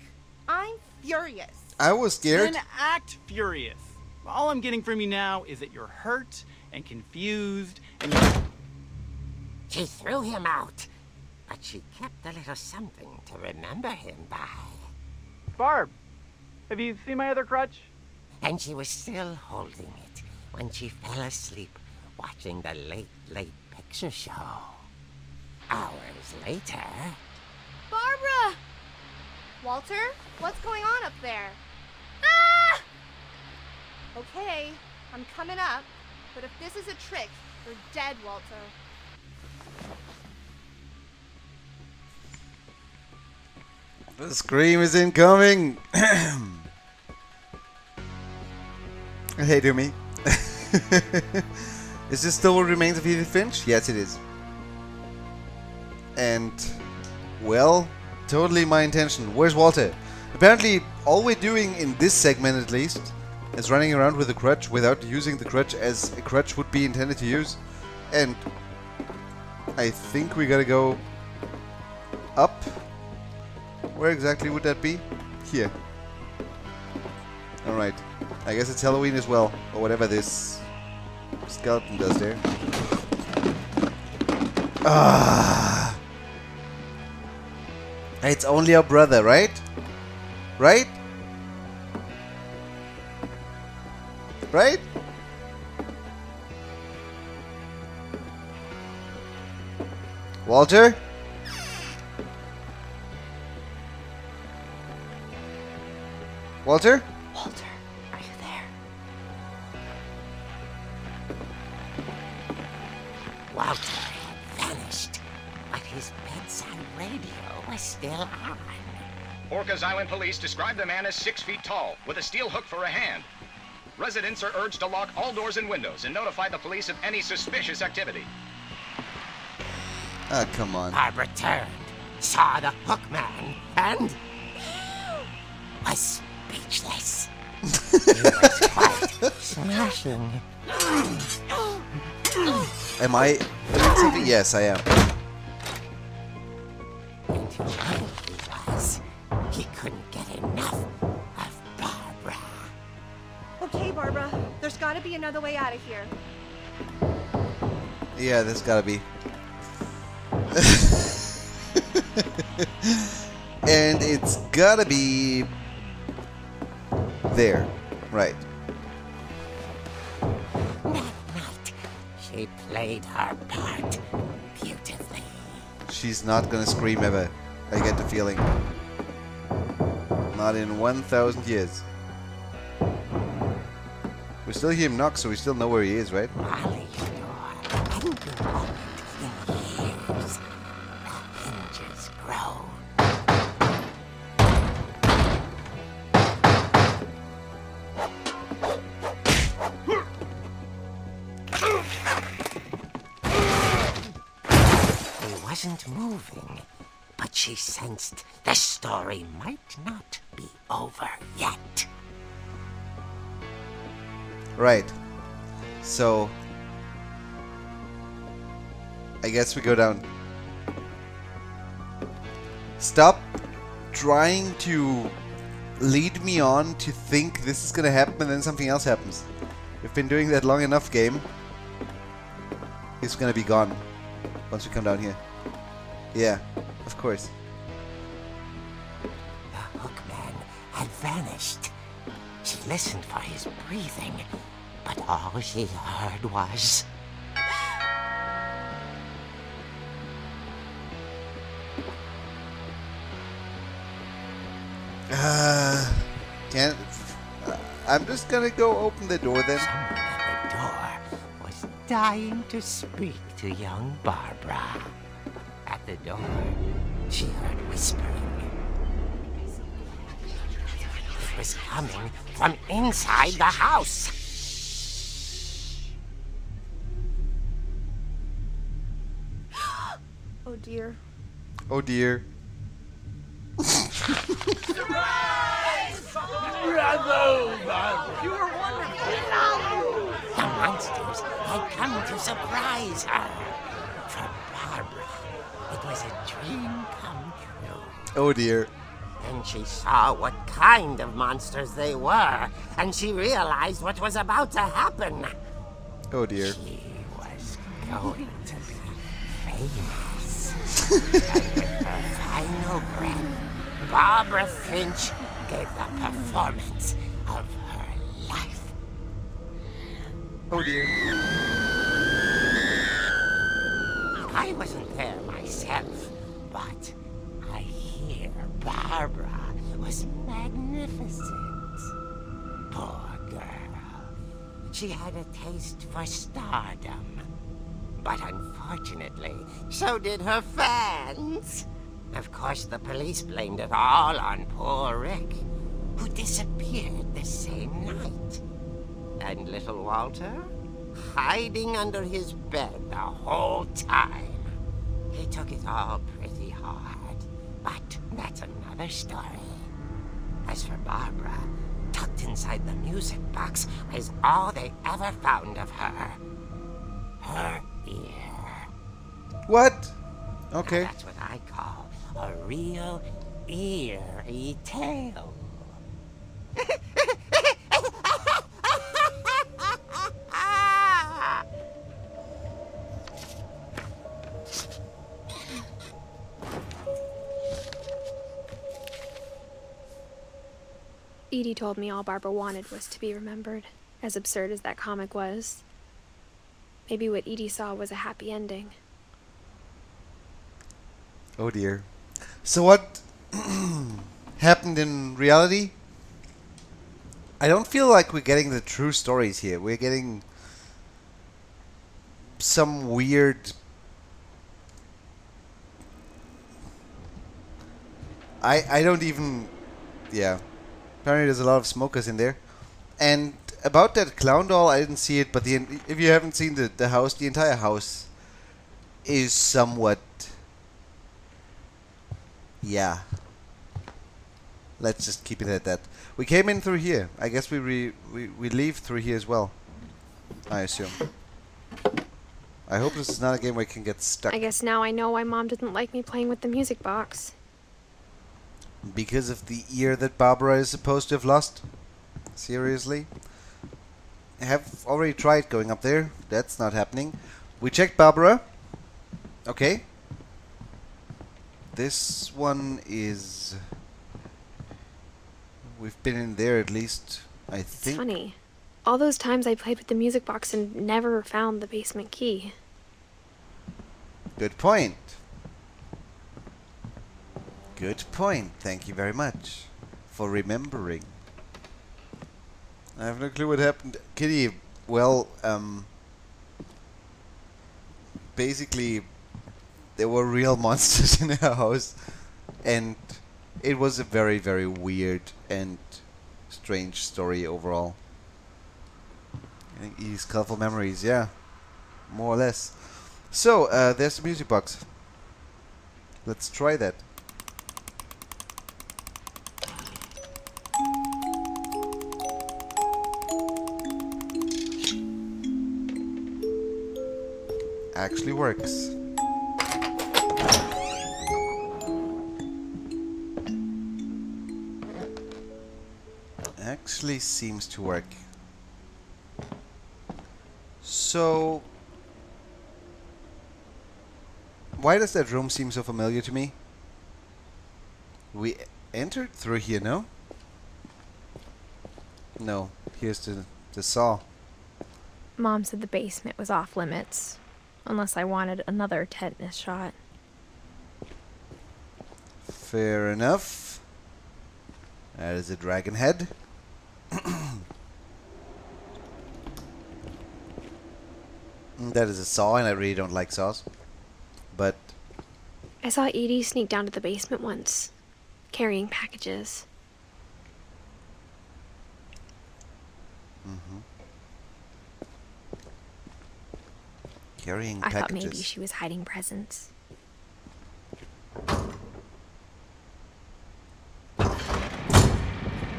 I'm furious. I was scared. Then act furious. All I'm getting from you now is that you're hurt and confused and She threw him out, but she kept a little something to remember him by. Barb, have you seen my other crutch? And she was still holding it when she fell asleep watching the late picture show. Hours later... Barbara! Walter, what's going on up there? Ah! Okay, I'm coming up, but if this is a trick, you're dead, Walter. The scream is incoming. Hey, to me. Is this still what remains of Edith Finch? Yes, it is. And, well, totally my intention. Where's Walter? Apparently, all we're doing in this segment, at least, is running around with a crutch without using the crutch as a crutch would be intended to use. And I think we gotta go up. Where exactly would that be? Here. Alright. I guess it's Halloween as well, or whatever this skeleton does there. Ah! It's only our brother, right? Right? Right? Walter? Walter? Walter, are you there? Walter had vanished, but his bedside radio was still on. Orcas Island police describe the man as 6 feet tall, with a steel hook for a hand. Residents are urged to lock all doors and windows and notify the police of any suspicious activity. Ah, come on. Barbara turned, saw the hook man, and was speechless. He was quite smashing. Am I doing something? Yes, I am. And who he was, he couldn't get enough of Barbara. Okay, Barbara, there's gotta be another way out of here. Yeah, there's gotta be. And it's gotta be there, right? That night, she She played her part beautifully. She's not gonna scream ever. I get the feeling. Not in 1,000 years. We still hear him knock, so we still know where he is, right? Molly's door hadn't been opened in years. The hinges groan. He wasn't moving, but she sensed the story might not be over yet. Right. So I guess we go down. Stop trying to lead me on to think this is gonna happen and then something else happens. We've been doing that long enough, game. He's gonna be gone once we come down here. Yeah, of course. The hookman had vanished. She listened for his breathing, but all she heard was... Can't... I'm just gonna go open the door then. Someone at the door was dying to speak to young Barbara. At the door, she heard whispering. It was coming from inside the house. Oh dear. Oh dear. The monsters had come to surprise her. For Barbara, it was a dream come true. Oh dear. Then she saw what kind of monsters they were, and she realized what was about to happen. Oh dear. She was going to be famous. And with her final breath, Barbara Finch gave the performance of her life. Oh dear. I wasn't there myself, but I hear Barbara was magnificent. Poor girl. She had a taste for stardom. But unfortunately, so did her fans. Of course, the police blamed it all on poor Rick, who disappeared the same night. And little Walter, hiding under his bed the whole time. He took it all pretty hard, but that's another story. As for Barbara, tucked inside the music box was all they ever found of her. Her ear. What? Okay. Now that's what I call a real eerie tale. Edie told me all Barbara wanted was to be remembered, as absurd as that comic was. Maybe what Edie saw was a happy ending. Oh dear. So what happened in reality? I don't feel like we're getting the true stories here. We're getting some weird... I don't even... Yeah. Apparently there's a lot of smokers in there. And about that clown doll, I didn't see it, but if you haven't seen the house, the entire house is somewhat... Yeah. Let's just keep it at that. We came in through here. I guess we leave through here as well. I assume. I hope this is not a game where you can get stuck. I guess now I know why Mom didn't like me playing with the music box. Because of the ear that Barbara is supposed to have lost? Seriously? I have already tried going up there. That's not happening. We checked Barbara. Okay. This one is... We've been in there at least, I think. It's funny. All those times I played with the music box and never found the basement key. Good point. Good point. Thank you very much for remembering. I have no clue what happened. Kitty, well, basically, there were real monsters in her house, and it was a very, very weird and strange story overall. I think Edith's colorful memories, yeah, more or less. So, there's the music box. Let's try that. Actually works. Actually seems to work. So, why does that room seem so familiar to me? We entered through here, no? No, here's the saw. Mom said the basement was off limits, unless I wanted another tetanus shot. Fair enough. That is a dragon head. That is a saw, and I really don't like saws. But I saw Edie sneak down to the basement once, carrying packages. Carrying I packages. thought maybe she was hiding presents.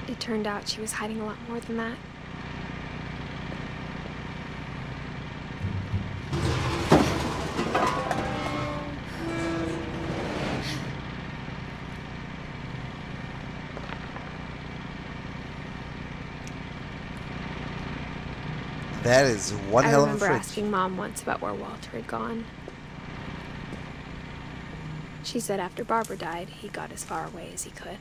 It turned out she was hiding a lot more than that. That is one hell of a I remember fridge. asking Mom once about where Walter had gone. She said after Barbara died, he got as far away as he could.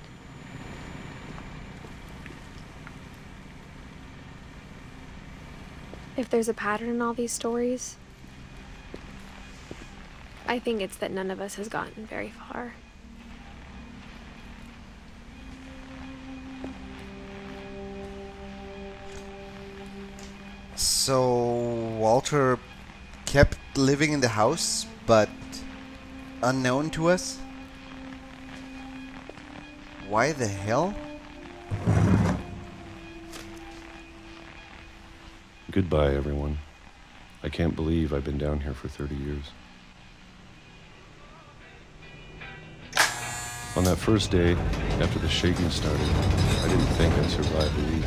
If there's a pattern in all these stories, I think it's that none of us has gotten very far. So Walter kept living in the house, but unknown to us? Why the hell? Goodbye, everyone. I can't believe I've been down here for 30 years. On that first day, after the shaking started, I didn't think I'd survive a week.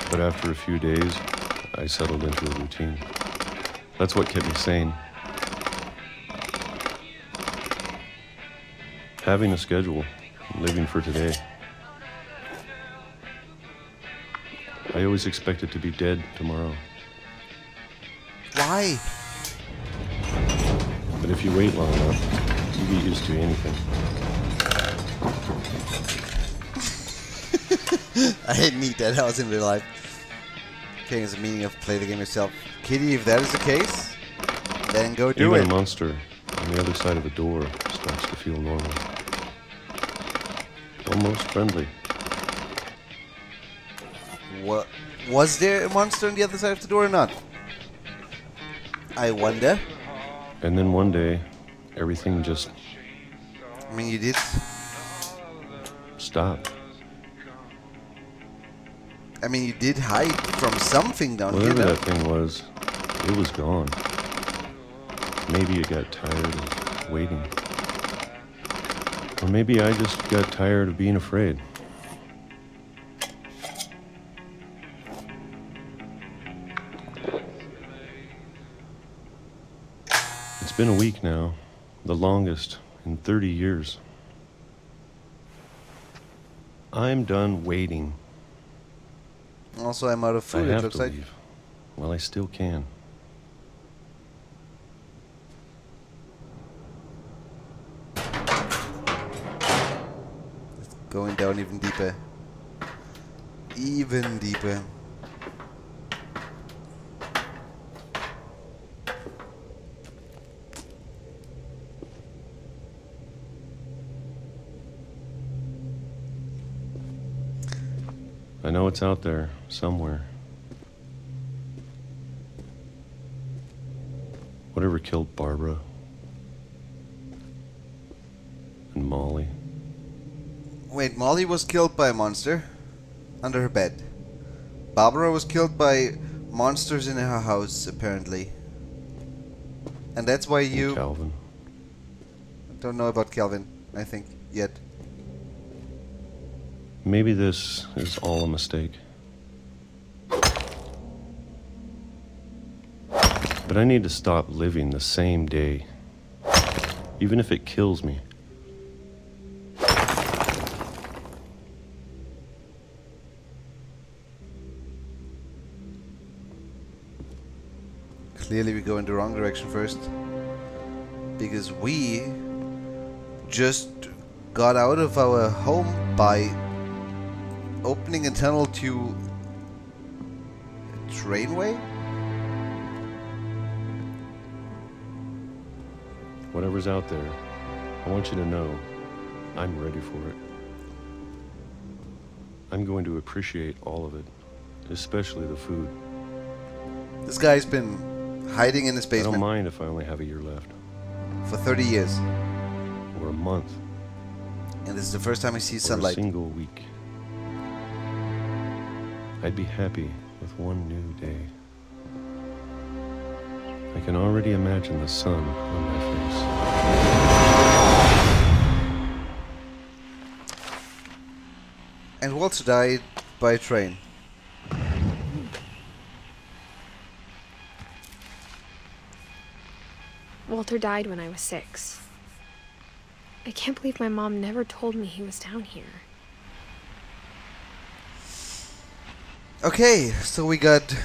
But after a few days, I settled into a routine. That's what kept me sane. Having a schedule, living for today. I always expected to be dead tomorrow. Why? But if you wait long enough, you get used to anything. I didn't need that house in real life. Okay, it's the meaning of play the game yourself. Kitty, if that is the case, then go do Even it. a monster on the other side of a door starts to feel normal. Almost friendly. What? Was there a monster on the other side of the door or not? I wonder. And then one day, everything just I mean, you did. stopped. I mean, you did hide from something down here. Whatever No? that thing was, it was gone. Maybe it got tired of waiting. Or maybe I just got tired of being afraid. It's been a week now, the longest in 30 years. I'm done waiting. Also, I'm out of I food, it have looks to like. leave. Well, I still can. Going down even deeper. Even deeper. I know it's out there, somewhere. Whatever killed Barbara and Molly. Wait, Molly was killed by a monster under her bed. Barbara was killed by monsters in her house, apparently. And that's why you... And Calvin. Don't know about Calvin, I think, yet. Maybe this is all a mistake. But I need to stop living the same day, even if it kills me. Clearly we go in the wrong direction first. Because we just got out of our home by opening a tunnel to a trainway? Whatever's out there, I want you to know I'm ready for it. I'm going to appreciate all of it, especially the food. This guy's been hiding in his I basement don't mind if I only have a year left. for 30 years. Or a month. And this is the first time he sees Or sunlight. a single week. I'd be happy with one new day. I can already imagine the sun on my face. And Walter died by train. Walter died when I was 6. I can't believe my mom never told me he was down here. Okay, so we got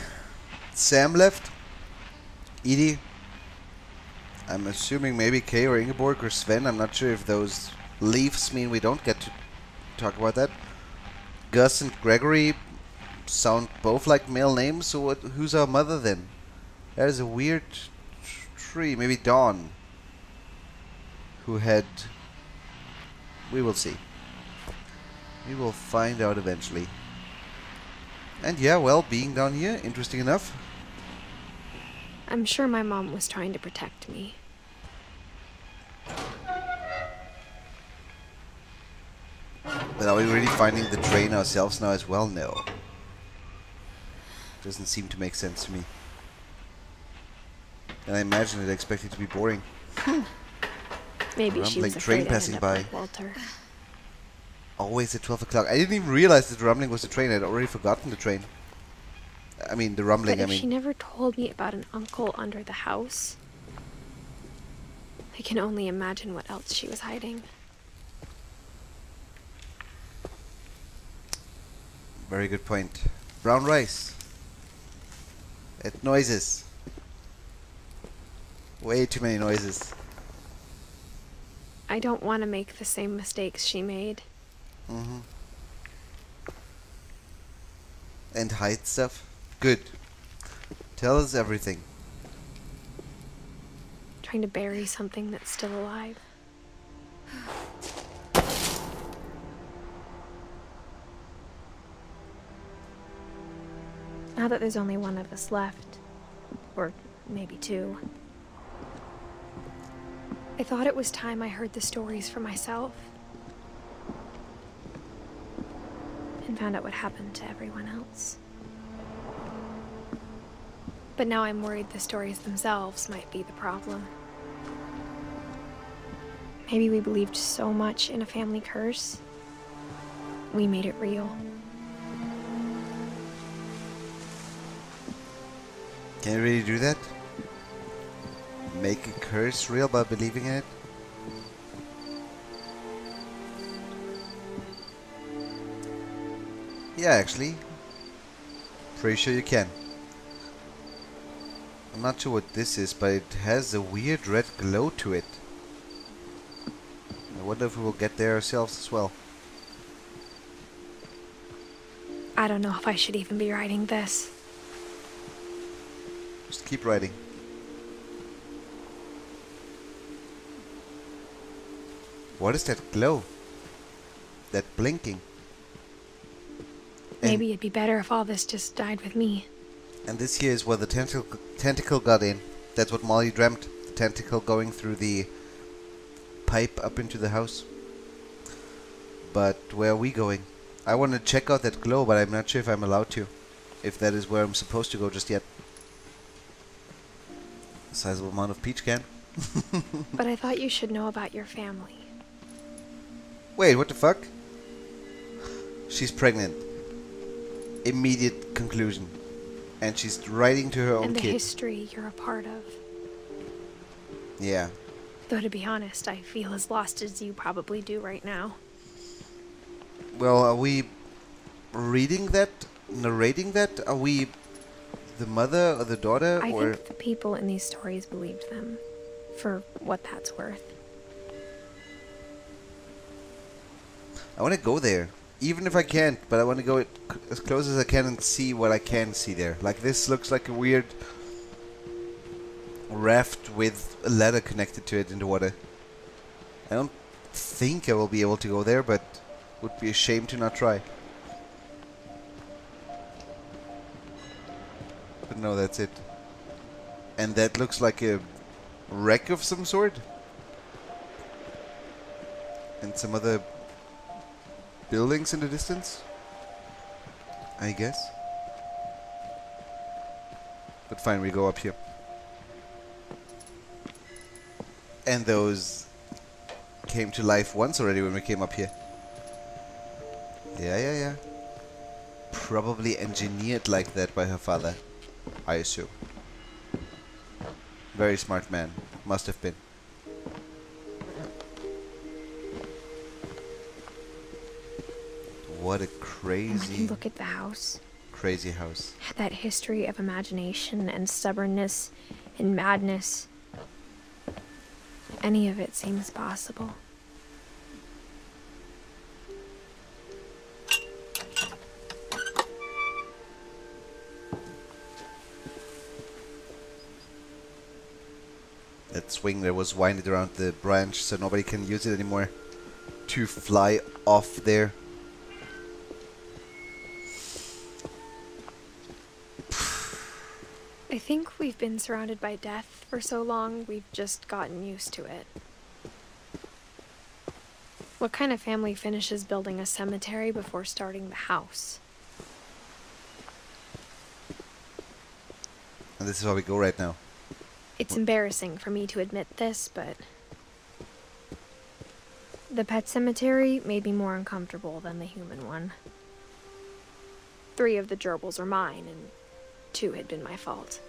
Sam left. Edie. I'm assuming maybe Kay or Ingeborg or Sven. I'm not sure if those leaves mean we don't get to talk about that. Gus and Gregory sound both like male names, so who's our mother then? That is a weird tree. Maybe Dawn. Who had... We will see. We will find out eventually. And yeah, well, being down here, interesting enough. I'm sure my mom was trying to protect me. But are we really finding the train ourselves now as well? No. Doesn't seem to make sense to me. And I imagine it expected to be boring. Maybe she was Rumbling afraid train I'd passing end up by. like Walter. Always at 12 o'clock. I didn't even realize that the rumbling was the train. I'd already forgotten the train. I mean, the rumbling, But if I mean. she never told me about an uncle under the house, I can only imagine what else she was hiding. Very good point. Brown rice. It noises. Way too many noises. I don't want to make the same mistakes she made. Mm-hmm. And hide stuff. Good. Tell us everything. Trying to bury something that's still alive. Now that there's only one of us left, or maybe 2, I thought it was time I heard the stories for myself and found out what happened to everyone else. But now I'm worried the stories themselves might be the problem. Maybe we believed so much in a family curse, we made it real. Can you really do that? Make a curse real by believing in it? Yeah, actually. Pretty sure you can. I'm not sure what this is, but it has a weird red glow to it. I wonder if we will get there ourselves as well. I don't know if I should even be writing this. Just keep writing. What is that glow? That blinking? Maybe it'd be better if all this just died with me. And this here is where the tentacle got in. That's what Molly dreamt. The tentacle going through the pipe up into the house. But where are we going? I want to check out that glow, but I'm not sure if I'm allowed to. If that is where I'm supposed to go just yet. Sizable amount of peach can. But I thought you should know about your family. Wait, what the fuck? She's pregnant. Immediate conclusion. And she's writing to her own And the kid. history you're a part of. Yeah. Though to be honest, I feel as lost as you probably do right now. Well, are we reading that? Narrating that? Are we the mother or the daughter? I or think the people in these stories believed them. For what that's worth. I want to go there. Even if I can't, but I want to go as close as I can and see what I can see there. Like this looks like a weird raft with a ladder connected to it in the water. I don't think I will be able to go there, but would be a shame to not try. But no, that's it. And that looks like a wreck of some sort. And some other buildings in the distance, I guess. But fine, we go up here. And those came to life once already when we came up here. Yeah. Probably engineered like that by her father, I assume. Very smart man. Must have been. What a When you crazy, look at the house, crazy house. That history of imagination and stubbornness and madness. Any of it seems possible. That swing that was winded around the branch so nobody can use it anymore to fly off there. I think we've been surrounded by death for so long, we've just gotten used to it. What kind of family finishes building a cemetery before starting the house? And this is where we go right now. It's embarrassing for me to admit this, but the pet cemetery made me more uncomfortable than the human one. 3 of the gerbils are mine, and 2 had been my fault.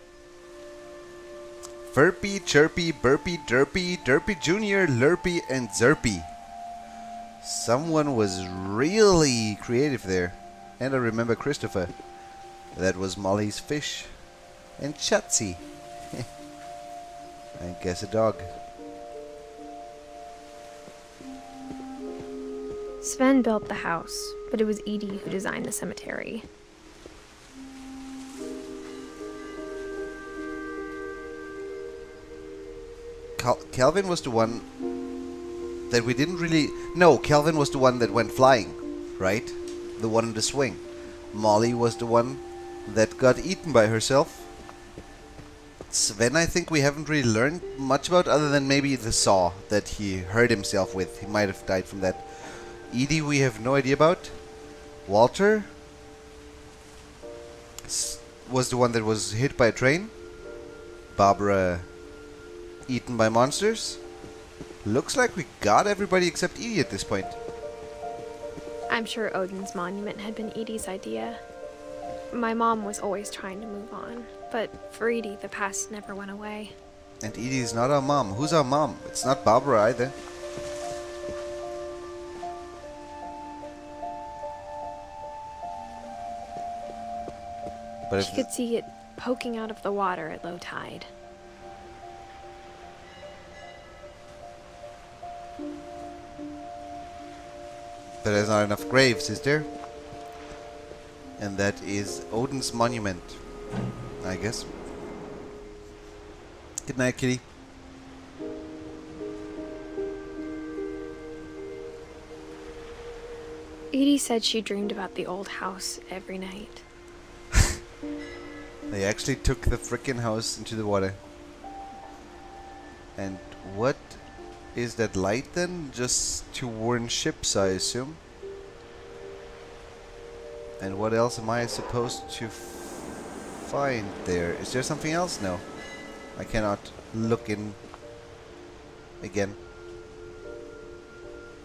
Furpy, Chirpy, Burpy, Derpy, Derpy Jr., Lurpy, and Zerpy. Someone was really creative there. And I remember Christopher. That was Molly's fish. And Chatsy. I guess a dog. Sven built the house, but it was Edie who designed the cemetery. Calvin was the one that we didn't really... No, Calvin was the one that went flying, right? The one in the swing. Molly was the one that got eaten by herself. Sven, I think we haven't really learned much about, other than maybe the saw that he hurt himself with. He might have died from that. Edie, we have no idea about. Walter was the one that was hit by a train. Barbara eaten by monsters. Looks like we got everybody except Edie at this point. I'm sure Odin's monument had been Edie's idea. My mom was always trying to move on, but for Edie, the past never went away. And Edie is not our mom. Who's our mom? It's not Barbara either. But She could see it poking out of the water at low tide. But there's not enough graves, is there? And that is Odin's monument, I guess. Good night, kitty. Edie said she dreamed about the old house every night. They actually took the frickin' house into the water. And what is that light then? Just to warn ships, I assume. And what else am I supposed to find there? Is there something else? No. I cannot look in again.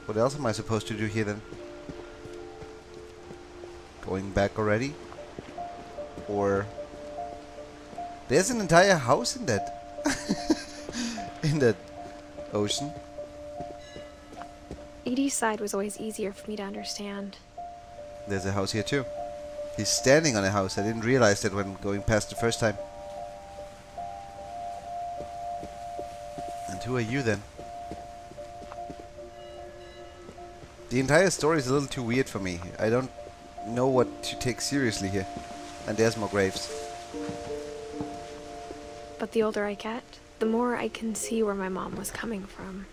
What else am I supposed to do here then? Going back already? Or... There's an entire house in that... in that ocean. Edie's side was always easier for me to understand. There's a house here too. He's standing on a house. I didn't realize that when going past the first time. And who are you then? The entire story is a little too weird for me. I don't know what to take seriously here. And there's more graves. But the older I get, the more I can see where my mom was coming from.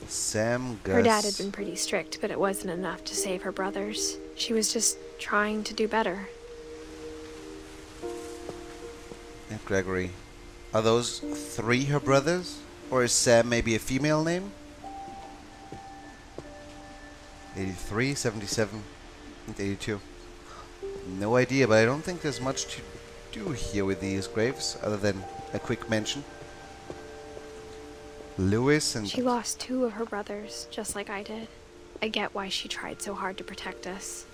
Sam, Gus... Her dad had been pretty strict, but it wasn't enough to save her brothers. She was just trying to do better. And Gregory. Are those three her brothers? Or is Sam maybe a female name? 83, 77, and 82. No idea, but I don't think there's much to do here with these graves, other than a quick mention. Lewis and... She lost 2 of her brothers, just like I did. I get why she tried so hard to protect us.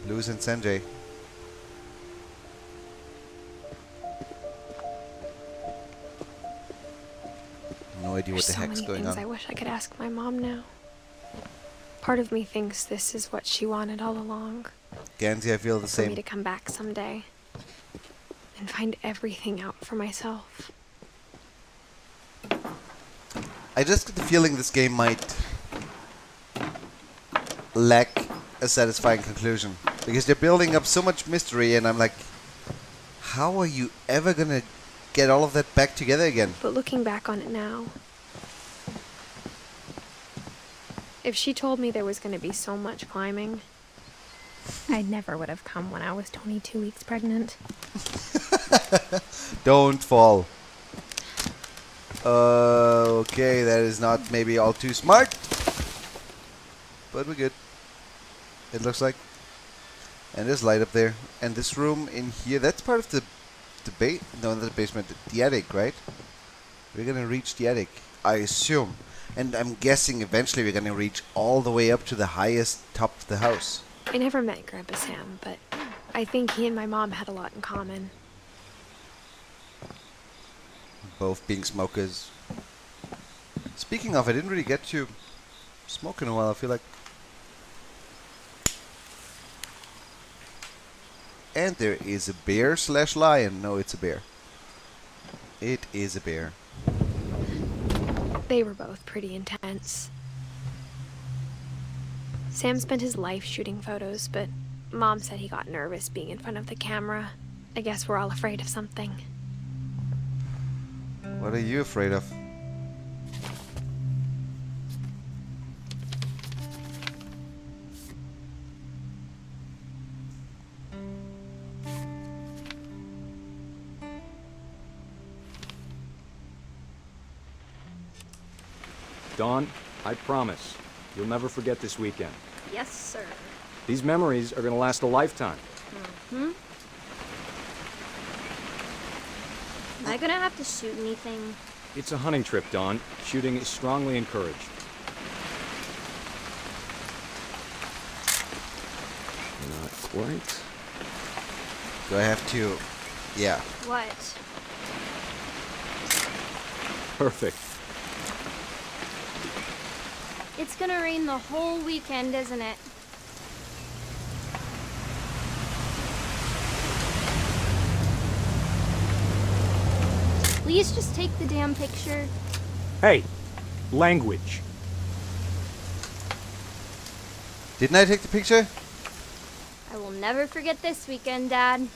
Lewis and Sanjay. No idea what the heck's going on. There's so many things I wish I could ask my mom now. Part of me thinks this is what she wanted all along. Gansey, I feel the same. For me to come back someday and find everything out for myself. I just get the feeling this game might lack a satisfying conclusion. Because they're building up so much mystery and I'm like, how are you ever gonna get all of that back together again? But looking back on it now, if she told me there was going to be so much climbing, I never would have come when I was 22 weeks pregnant. Don't fall. Okay, that is not maybe all too smart. But we're good. It looks like. And there's light up there. And this room in here, that's part of the no, not the basement, the attic, right? We're gonna reach the attic, I assume. And I'm guessing eventually we're gonna reach all the way up to the highest top of the house. I never met Grandpa Sam, but I think he and my mom had a lot in common. Both being smokers. Speaking of, I didn't really get to smoke in a while, I feel like. And there is a bear / lion. No, it's a bear. It is a bear. They were both pretty intense. Sam spent his life shooting photos, but Mom said he got nervous being in front of the camera. I guess we're all afraid of something. What are you afraid of? Dawn, I promise, you'll never forget this weekend. Yes, sir. These memories are gonna last a lifetime. Mm-hmm. Am I gonna have to shoot anything? It's a hunting trip, Dawn. Shooting is strongly encouraged. Not quite. Do I have to... Yeah. What? Perfect. It's gonna rain the whole weekend, isn't it? Please just take the damn picture. Hey, language. Didn't I take the picture? I will never forget this weekend, Dad.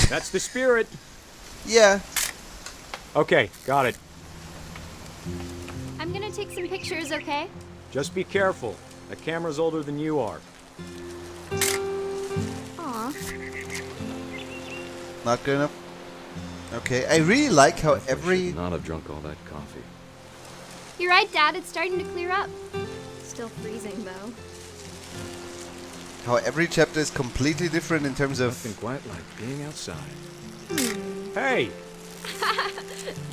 That's the spirit. Yeah. Okay, got it. I'm gonna take some pictures, okay? Just be careful. That camera's older than you are. Aw. Not good enough. Okay, I really like how every... Should not have drunk all that coffee. You're right, Dad. It's starting to clear up. Still freezing, though. How every chapter is completely different in terms of... Nothing quite like being outside. Hey!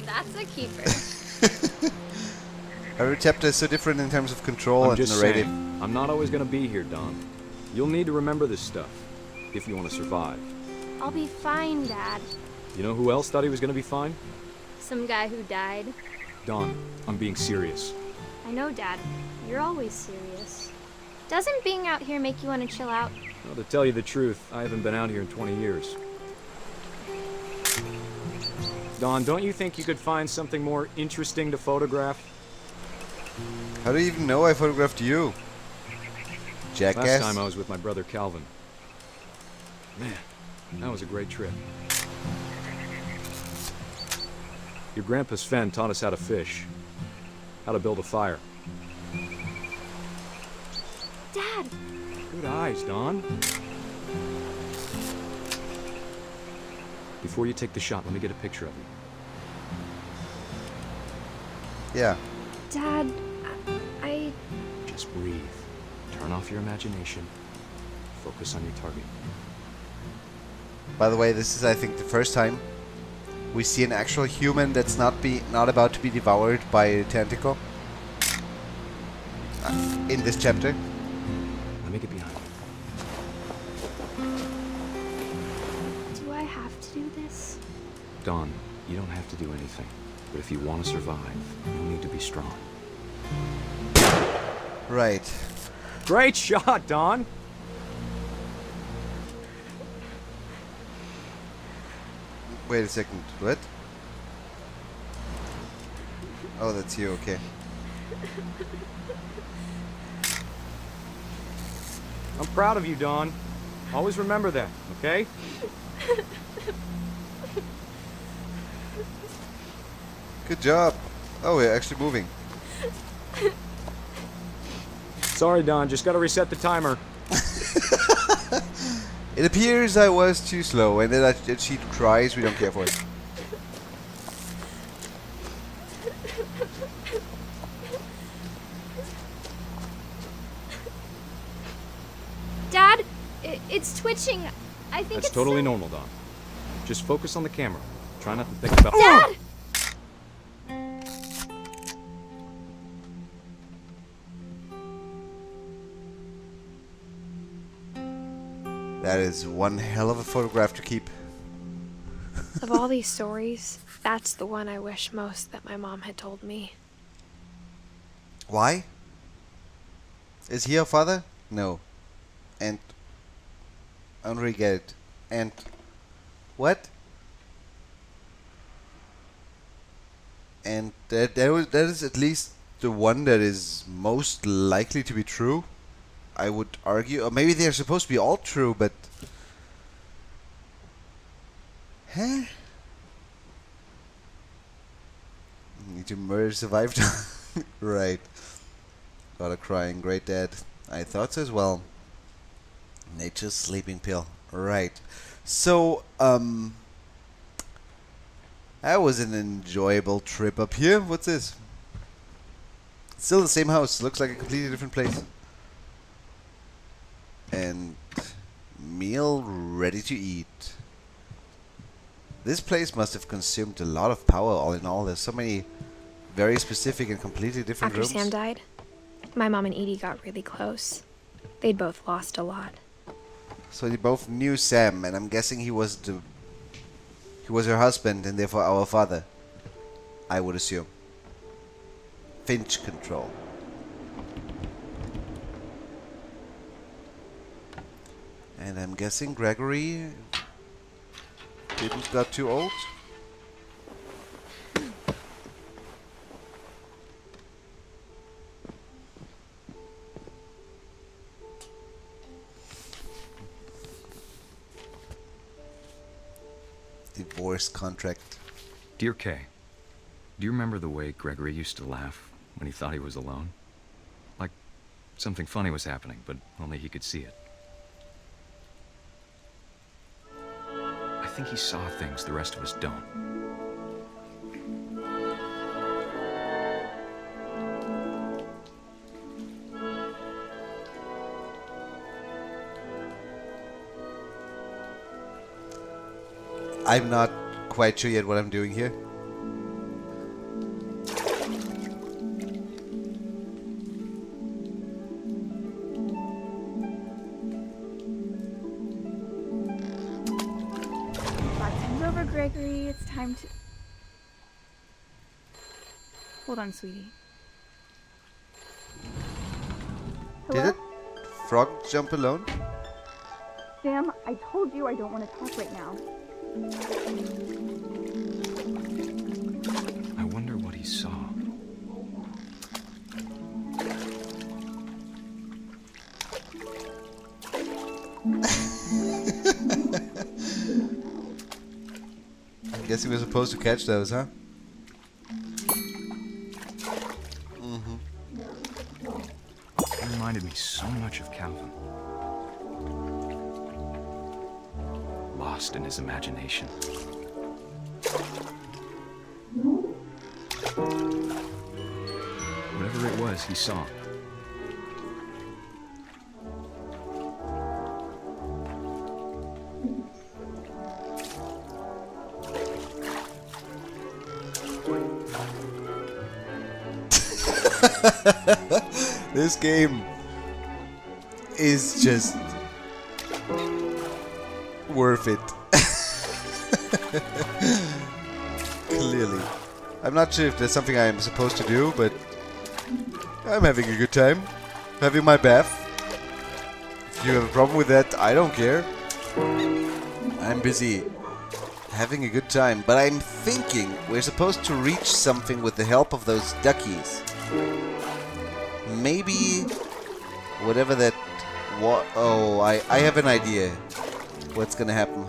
That's a keeper. Every chapter is so different in terms of control and narrative. Saying, I'm not always gonna be here, Don. You'll need to remember this stuff if you want to survive. I'll be fine, Dad. You know who else thought he was gonna be fine? Some guy who died. Don, I'm being serious. I know, Dad. You're always serious. Doesn't being out here make you want to chill out? Well, to tell you the truth, I haven't been out here in 20 years. Don, don't you think you could find something more interesting to photograph? How do you even know I photographed you? Jackass? Last time I was with my brother Calvin. Man, that was a great trip. Your grandpa Sven taught us how to fish, how to build a fire. Dad! Good eyes, Don. Before you take the shot, let me get a picture of you. Yeah. Dad, I... Just breathe. Turn off your imagination. Focus on your target. By the way, this is, I think, the first time we see an actual human that's not about to be devoured by a tentacle. In this chapter. Let me get behind you. Do I have to do this? Don, you don't have to do anything. But if you want to survive, you'll need to be strong. Right. Great shot, Don! Wait a second. What? Oh, that's you. Okay. I'm proud of you, Don. Always remember that, okay? Good job. Oh, we're actually moving. Sorry, Don. Just gotta reset the timer. It appears I was too slow, and then she cries. We don't care for it. Dad, it's twitching. I think That's it's totally normal, Don. Just focus on the camera. Try not to think about... Dad! That is one hell of a photograph to keep. Of all these stories, that's the one I wish most that my mom had told me. Why? Is he your father? No. And... I don't really get it. And... What? And that is at least the one that is most likely to be true. I would argue, or maybe they're supposed to be all true, but... Huh? Need to murder survived. Right. Daughter crying, great dad. I thought so as well. Nature's sleeping pill. Right. So, that was an enjoyable trip up here. What's this? Still the same house. Looks like a completely different place. And meal ready to eat. This place must have consumed a lot of power all in all. There's so many very specific and completely different After rooms. Sam died, my mom and Edie got really close. They'd both lost a lot. So they both knew Sam, and I'm guessing he was her husband and therefore our father. I would assume. Finch control. And I'm guessing Gregory didn't got too old. divorce contract. Dear Kay, do you remember the way Gregory used to laugh when he thought he was alone? Like something funny was happening, but only he could see it. I think he saw things the rest of us don't. I'm not quite sure yet what I'm doing here. Time's over, Gregory. It's time to... Hold on, sweetie. Hello? Did it? Frog jump alone? Sam, I told you I don't want to talk right now. I wonder what he saw. I guess he was supposed to catch those, huh? He reminded me so much of Calvin. Lost in his imagination. Whatever it was, he saw. This game is just worth it. Clearly. I'm not sure if there's something I'm supposed to do, but I'm having a good time. Having my bath. If you have a problem with that, I don't care. I'm busy having a good time, but I'm thinking we're supposed to reach something with the help of those duckies. Maybe whatever that oh, I have an idea what's gonna happen.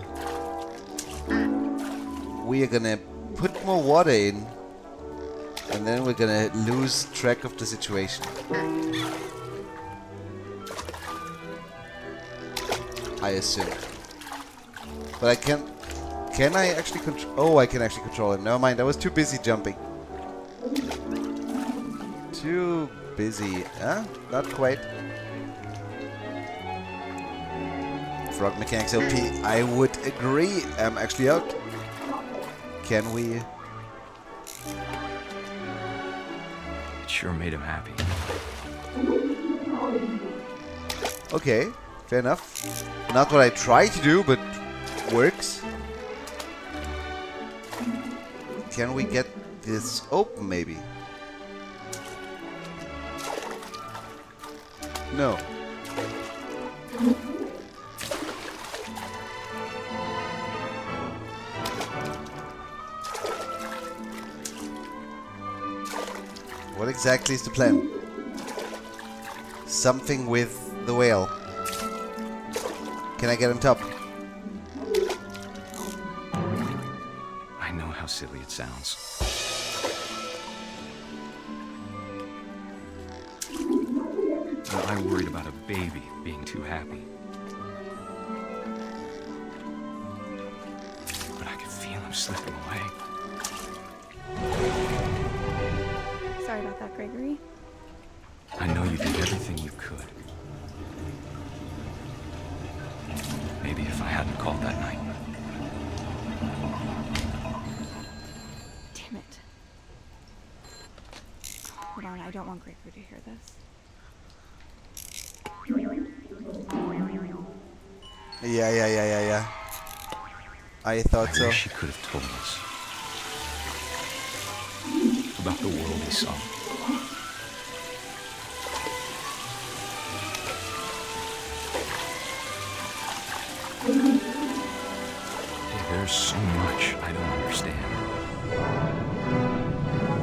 We are gonna put more water in, and then we're gonna lose track of the situation. I assume. But I can't. Can I actually control? Oh, I can actually control him. Never mind. I was too busy jumping. Too busy. Huh? Not quite. Frog Mechanics LP. I would agree. I'm actually out. Can we? It sure made him happy. Okay. Fair enough. Not what I try to do, but works. Can we get this open, maybe? No. What exactly is the plan? Something with the whale. Can I get on top? I know how silly it sounds. But I worried about a baby being too happy. But I could feel him slipping away. Sorry about that, Gregory. I know you did everything you could. Maybe if I hadn't called that night. Damn it. Hold on, I don't want Gregory to hear this. Yeah. I thought so. I wish he could have told us about the world he saw. There's so much I don't understand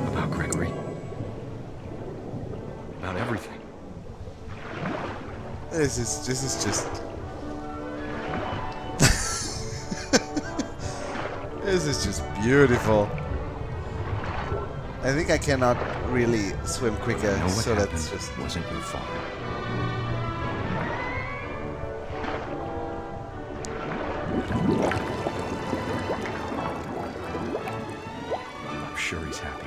about Gregory, about everything. This is just This is just beautiful. I think I cannot really swim quicker, You know what so happened that's just... wasn't your fault. I'm sure he's happy.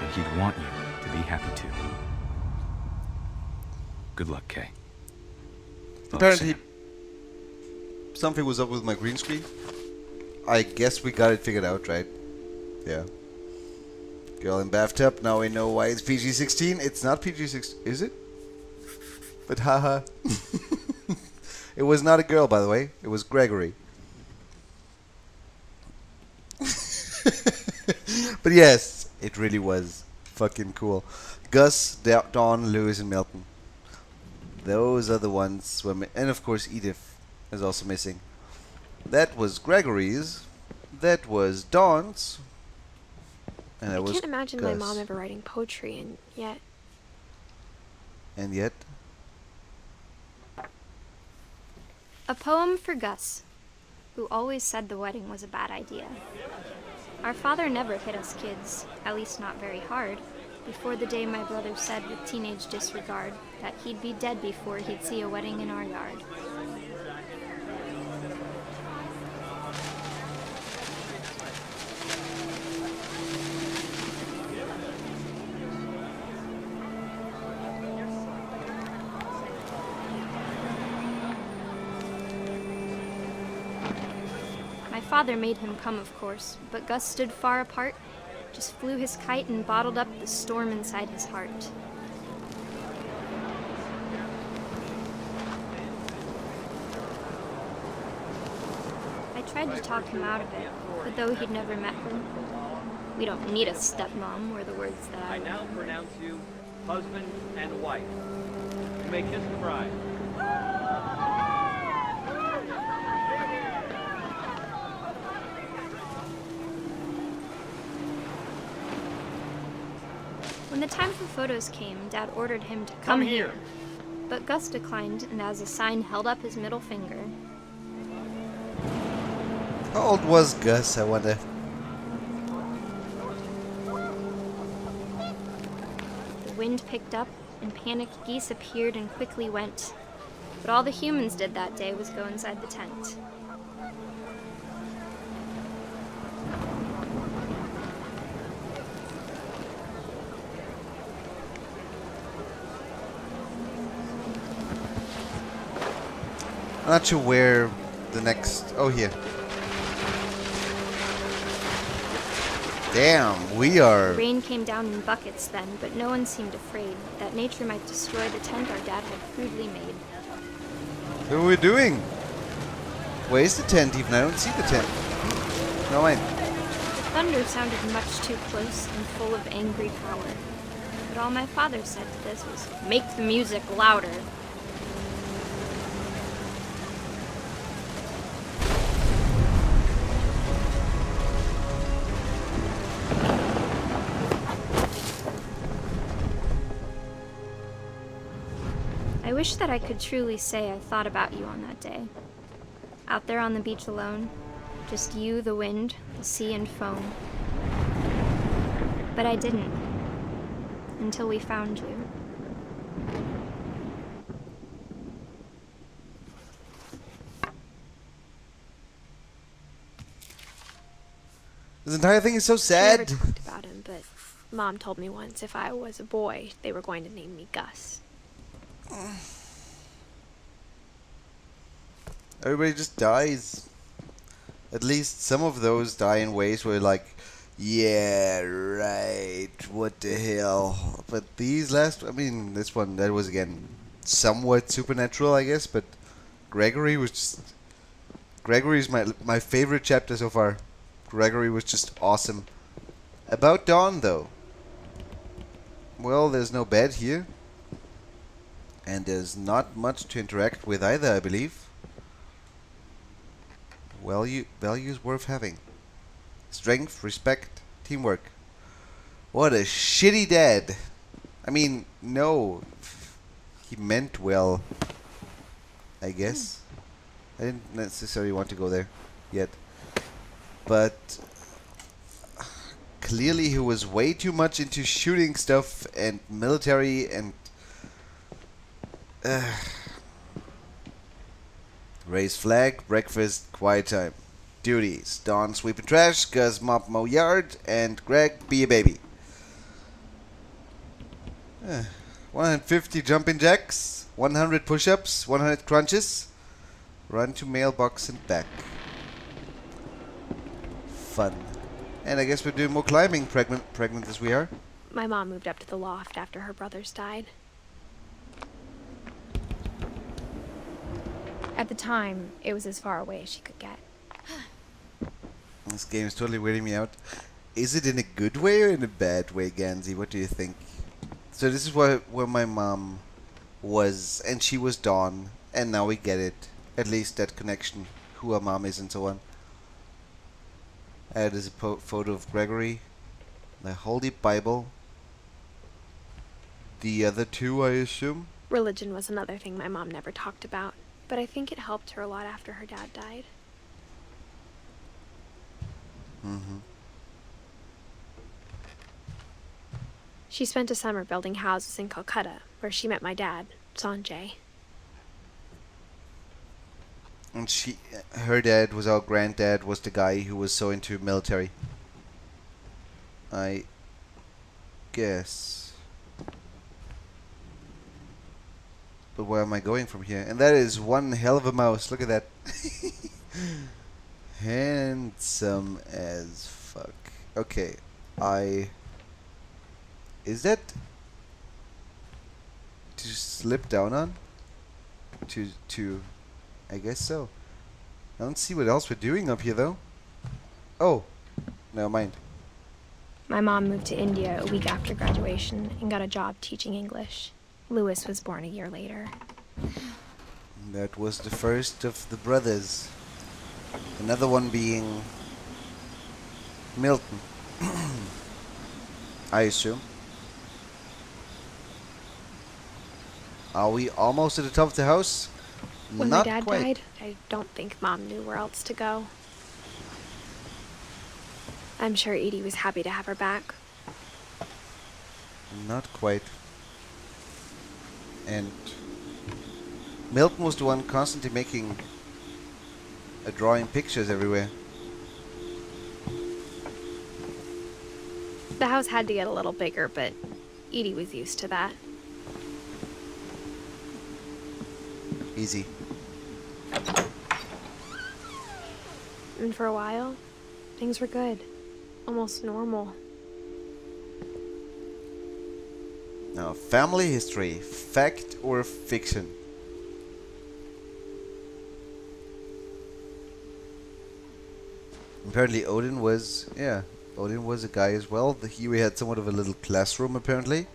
And he'd want you to be happy too. Good luck, Kay. Apparently, something was up with my green screen. I guess we got it figured out, right? Yeah. Girl in bathtub. Now we know why it's PG-16. It's not PG-16, is it? But haha. It was not a girl, by the way. It was Gregory. But yes, it really was fucking cool. Gus, Dawn, Lewis, and Milton. Those are the ones swimming. And of course, Edith is also missing. That was Gregory's. That was Dawn's. And that was I can't imagine Gus. my mom ever writing poetry, and yet... And yet... A poem for Gus, who always said the wedding was a bad idea. Our father never hit us kids, at least not very hard, before the day my brother said with teenage disregard that he'd be dead before he'd see a wedding in our yard. My father made him come, of course, but Gus stood far apart, just flew his kite and bottled up the storm inside his heart. I tried to talk him out of it, but though he'd never met her, "We don't need a stepmom," were the words that I now remembered. pronounce you husband and wife. You may kiss the bride. When the time for photos came, Dad ordered him to come here. But Gus declined, and as a sign held up his middle finger. How old was Gus, I wonder? The wind picked up, and panicked geese appeared and quickly went. But all the humans did that day was go inside the tent. I'm not sure where the next... Oh, here. Damn, we are... Rain came down in buckets then, but no one seemed afraid that nature might destroy the tent our dad had crudely made. What are we doing? Where's the tent even? I don't see the tent. No, mind. The thunder sounded much too close and full of angry power. But all my father said to this was, "Make the music louder." I wish that I could truly say I thought about you on that day. Out there on the beach alone, just you, the wind, the sea, and foam. But I didn't, until we found you. This entire thing is so I sad. never talked about him, but Mom told me once if I was a boy, they were going to name me Gus. Everybody just dies. At least some of those die in ways where like, yeah, right, what the hell. But these last, I mean, this one, that was again somewhat supernatural, I guess, but Gregory was just, Gregory's my favorite chapter so far. Gregory was just awesome. About Dawn, though. Well, there's no bed here. And there's not much to interact with either, I believe. Values worth having. Strength, respect, teamwork. What a shitty dad. I mean, no. He meant well, I guess. I didn't necessarily want to go there yet. But clearly he was way too much into shooting stuff and military and raise flag, breakfast, quiet time. Duties: Dawn sweep and trash, Gus mop mow yard, and Greg be a baby. 150 jumping jacks, 100 push-ups, 100 crunches, run to mailbox and back. Fun. And I guess we're doing more climbing, pregnant as we are. My mom moved up to the loft after her brothers died. At the time, it was as far away as she could get. This game is totally weirding me out. Is it in a good way or in a bad way, Gansey? What do you think? So this is where my mom was, and she was Dawn, and now we get it. At least that connection, who her mom is and so on. There's a photo of Gregory, the Holy Bible, the other two, I assume. Religion was another thing my mom never talked about, but I think it helped her a lot after her dad died. Mm-hmm. She spent a summer building houses in Calcutta, where she met my dad, Sanjay. And her dad was our granddad, was the guy who was so into military. I guess. But where am I going from here? And that is one hell of a mouse. Look at that. Handsome as fuck. Okay. Is that to slip down on? To I guess so. I don't see what else we're doing up here though. Oh, never mind. My mom moved to India a week after graduation and got a job teaching English. Louis was born a year later. That was the first of the brothers. Another one being Milton. I assume. Are we almost at the top of the house? When Not my dad quite. died, I don't think Mom knew where else to go. I'm sure Edie was happy to have her back. Not quite. And Milton was the one constantly drawing pictures everywhere. The house had to get a little bigger, but Edie was used to that. Easy. And for a while, things were good. Almost normal. Now, family history, fact or fiction? Apparently Odin was a guy as well. Here we had somewhat of a little classroom apparently.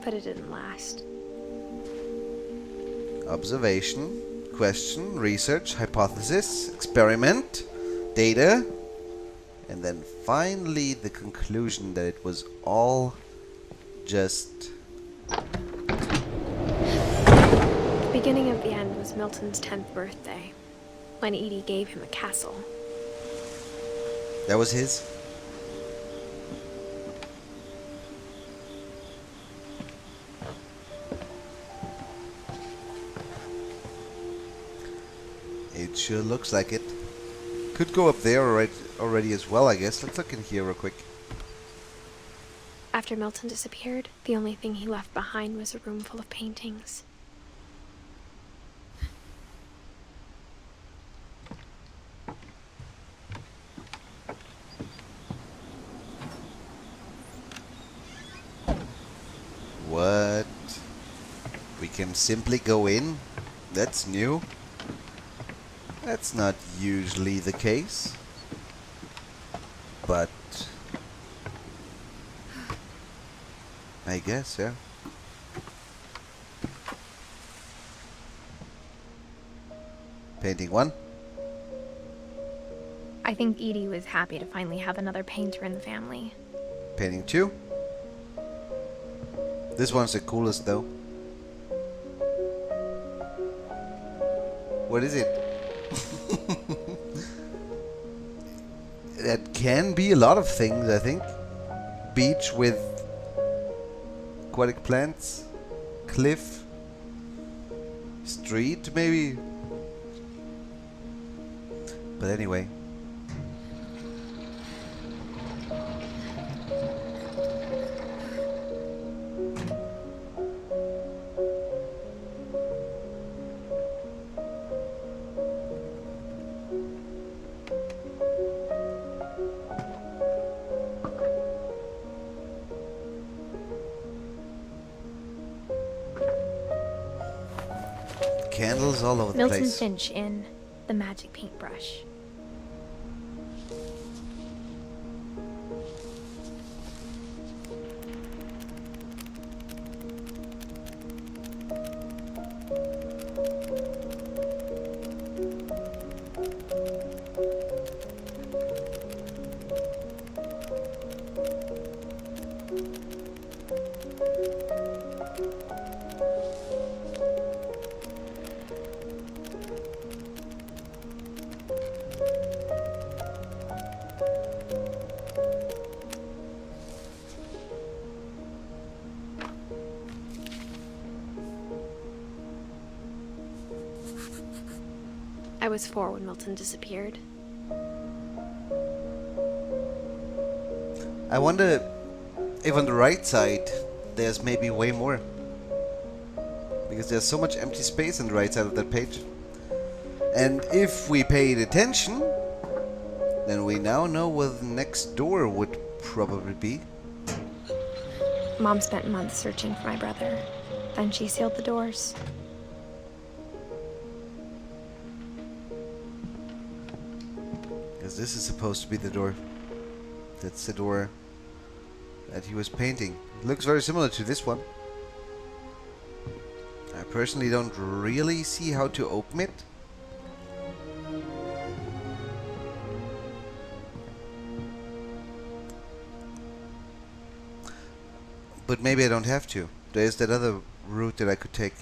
But it didn't last. Observation, question, research, hypothesis, experiment, data, and then finally the conclusion that it was all just... The beginning of the end was Milton's 10th birthday, when Edie gave him a castle. That was his? It sure looks like it. Could go up there already as well, I guess. Let's look in here real quick. After Milton disappeared, the only thing he left behind was a room full of paintings. What? We can simply go in? That's new. That's not usually the case. But I guess, yeah. Painting 1. I think Edie was happy to finally have another painter in the family. Painting 2. This one's the coolest though. What is it? That can be a lot of things, I think. Beach with aquatic plants. Cliff. Street, maybe. But anyway. Candles all over the Milton place. Finch in The Magic Paintbrush. I was 4 when Milton disappeared. I wonder if on the right side there's maybe way more. Because there's so much empty space on the right side of that page. And if we paid attention, then we now know where the next door would probably be. Mom spent months searching for my brother. Then she sealed the doors. Because this is supposed to be the door. That's the door that he was painting. It looks very similar to this one. I personally don't really see how to open it. But maybe I don't have to. There's that other route that I could take.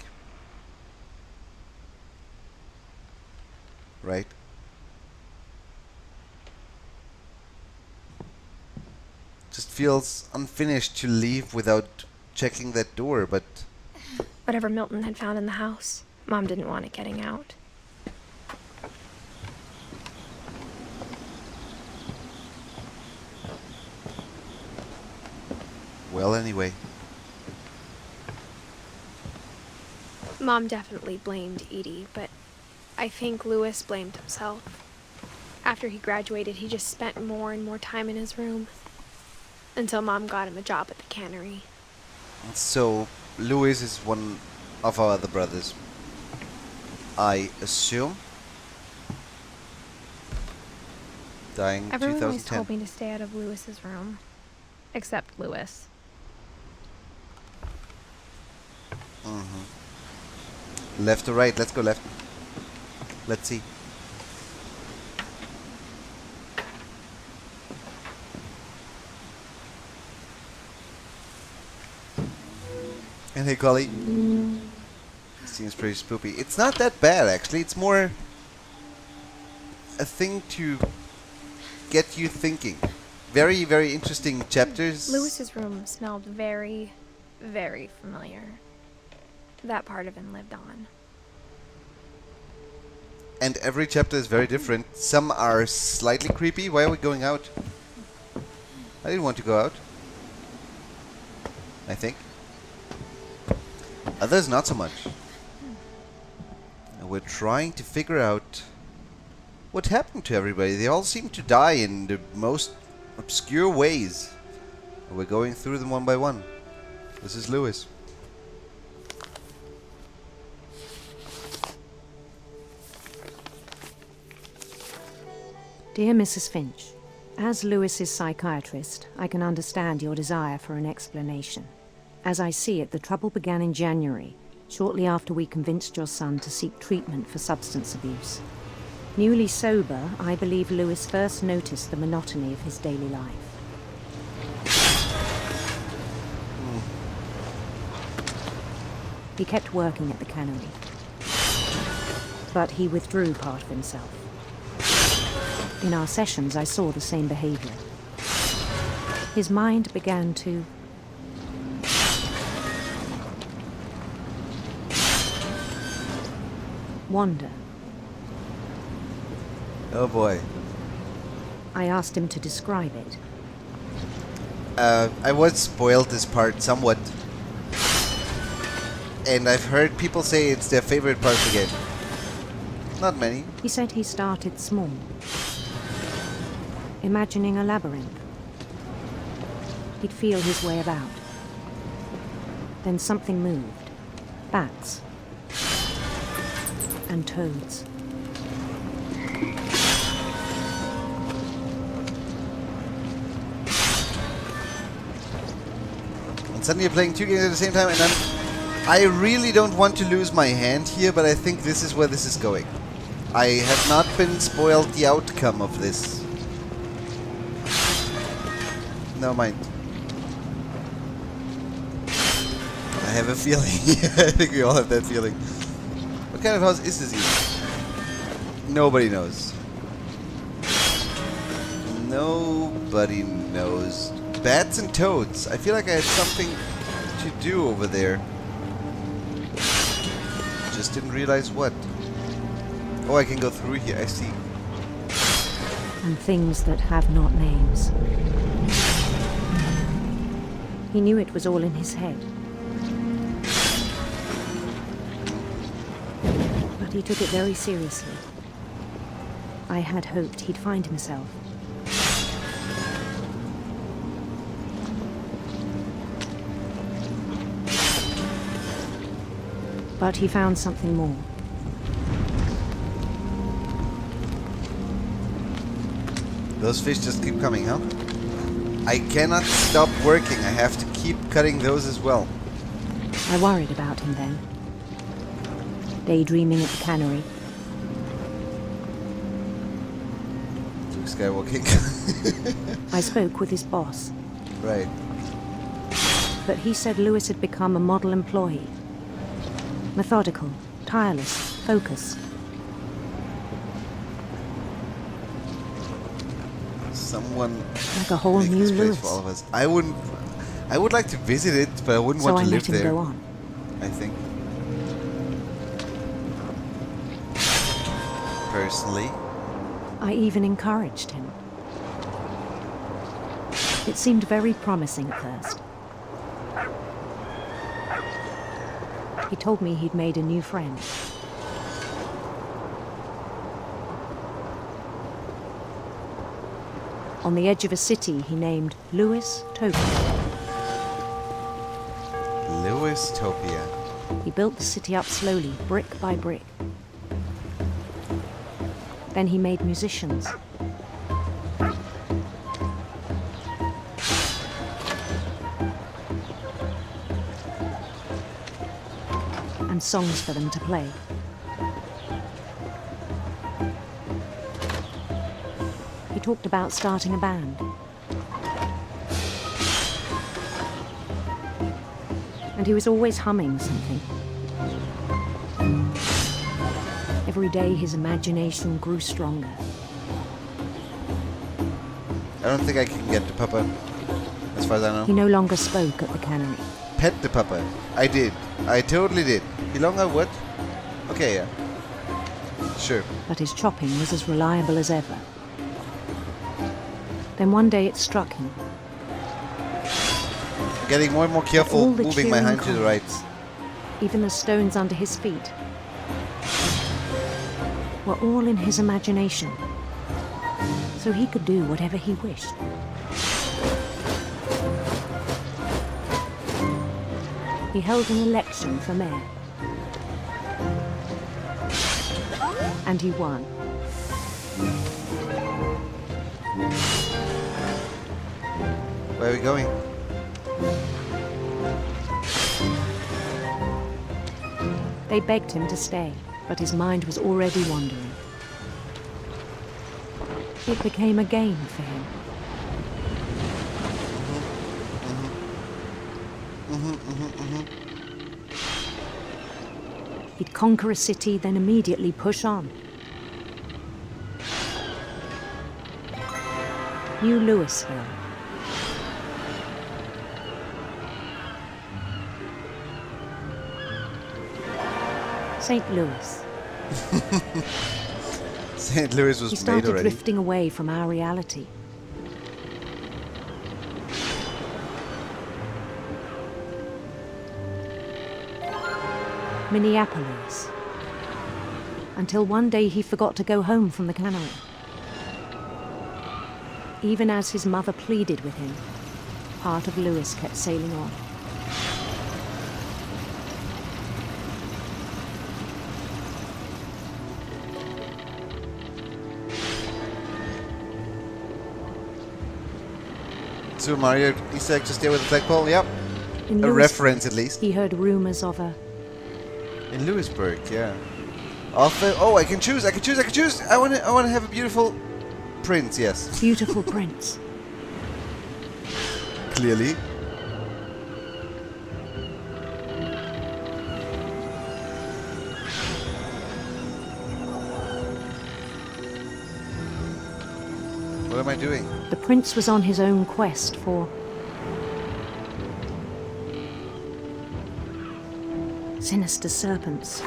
Right? Just feels unfinished to leave without checking that door, but... Whatever Milton had found in the house, Mom didn't want it getting out. Well, anyway. Mom definitely blamed Edie, but I think Louis blamed himself. After he graduated, he just spent more and more time in his room. Until Mom got him a job at the cannery. So, Louis is one of our other brothers. I assume. Dying Everyone always 2010. told me to stay out of Louis's room. Except Louis. Left or right? Let's go left. Let's see. And hey, Collie. Seems pretty spoopy. It's not that bad, actually. It's more a thing to get you thinking. Very, very interesting chapters. Louis's room smelled very, very familiar. That part of him lived on. And every chapter is very different. Some are slightly creepy. Why are we going out? I didn't want to go out. I think. Others not so much. And we're trying to figure out what happened to everybody. They all seem to die in the most obscure ways. And we're going through them one by one. This is Louis. Dear Mrs. Finch, as Louis's psychiatrist, I can understand your desire for an explanation. As I see it, the trouble began in January, shortly after we convinced your son to seek treatment for substance abuse. Newly sober, I believe Louis first noticed the monotony of his daily life. He kept working at the cannery, but he withdrew part of himself. In our sessions, I saw the same behavior. His mind began to wander. Oh boy. I asked him to describe it. I was spoiled this part somewhat. And I've heard people say it's their favorite part of the game. Not many. He said he started small, imagining a labyrinth. He'd feel his way about. Then something moved. Bats. And toads. And suddenly you're playing two games at the same time, and I really don't want to lose my hand here, but I think this is where this is going. I have not been spoiled the outcome of this. Never mind. I have a feeling. I think we all have that feeling. What kind of house is this even? Nobody knows. Nobody knows. Bats and toads. I feel like I had something to do over there. Just didn't realize what. Oh, I can go through here. I see. And things that have not names. He knew it was all in his head. But he took it very seriously. I had hoped he'd find himself. But he found something more. Those fish just keep coming, huh? I cannot stop working. I have to keep cutting those as well. I worried about him then. Daydreaming at the cannery. Luke Skywalking. I spoke with his boss. Right. But he said Lewis had become a model employee. Methodical, tireless, focused. Someone like a whole make new this place Lewis. for all of us. I would like to visit it, but I wouldn't So want I to let live him there. go on. I think. Personally. I even encouraged him. It seemed very promising at first. He told me he'd made a new friend. On the edge of a city he named Lewis-topia. Lewis-topia. He built the city up slowly, brick by brick. Then he made musicians. And songs for them to play. He talked about starting a band. And he was always humming something. Every day his imagination grew stronger. I don't think I can get the papa, as far as I know. He no longer spoke at the cannery. Pet the papa. I did. I totally did. He longer what? Okay, yeah. Sure. But his chopping was as reliable as ever. Then one day it struck him. Getting more and more careful, All the moving my cheering hand to the right. cries, even the stones under his feet, were all in his imagination. So he could do whatever he wished. He held an election for mayor. And he won. Where are we going? They begged him to stay, but his mind was already wandering. It became a game for him. He'd conquer a city, then immediately push on. New Louisville. St. Louis. St. Louis was He made started already. drifting away from our reality. Minneapolis. Until one day he forgot to go home from the cannery. Even as his mother pleaded with him, part of Louis kept sailing on. Super Mario Easter egg just there with the flagpole, yep. In A Louisburg, reference at least. He heard rumors of a... In Louisburg, yeah. Oh, I can choose. I want to have a beautiful prince, yes. Beautiful prince. Clearly. What am I doing? The prince was on his own quest for... sinister serpents.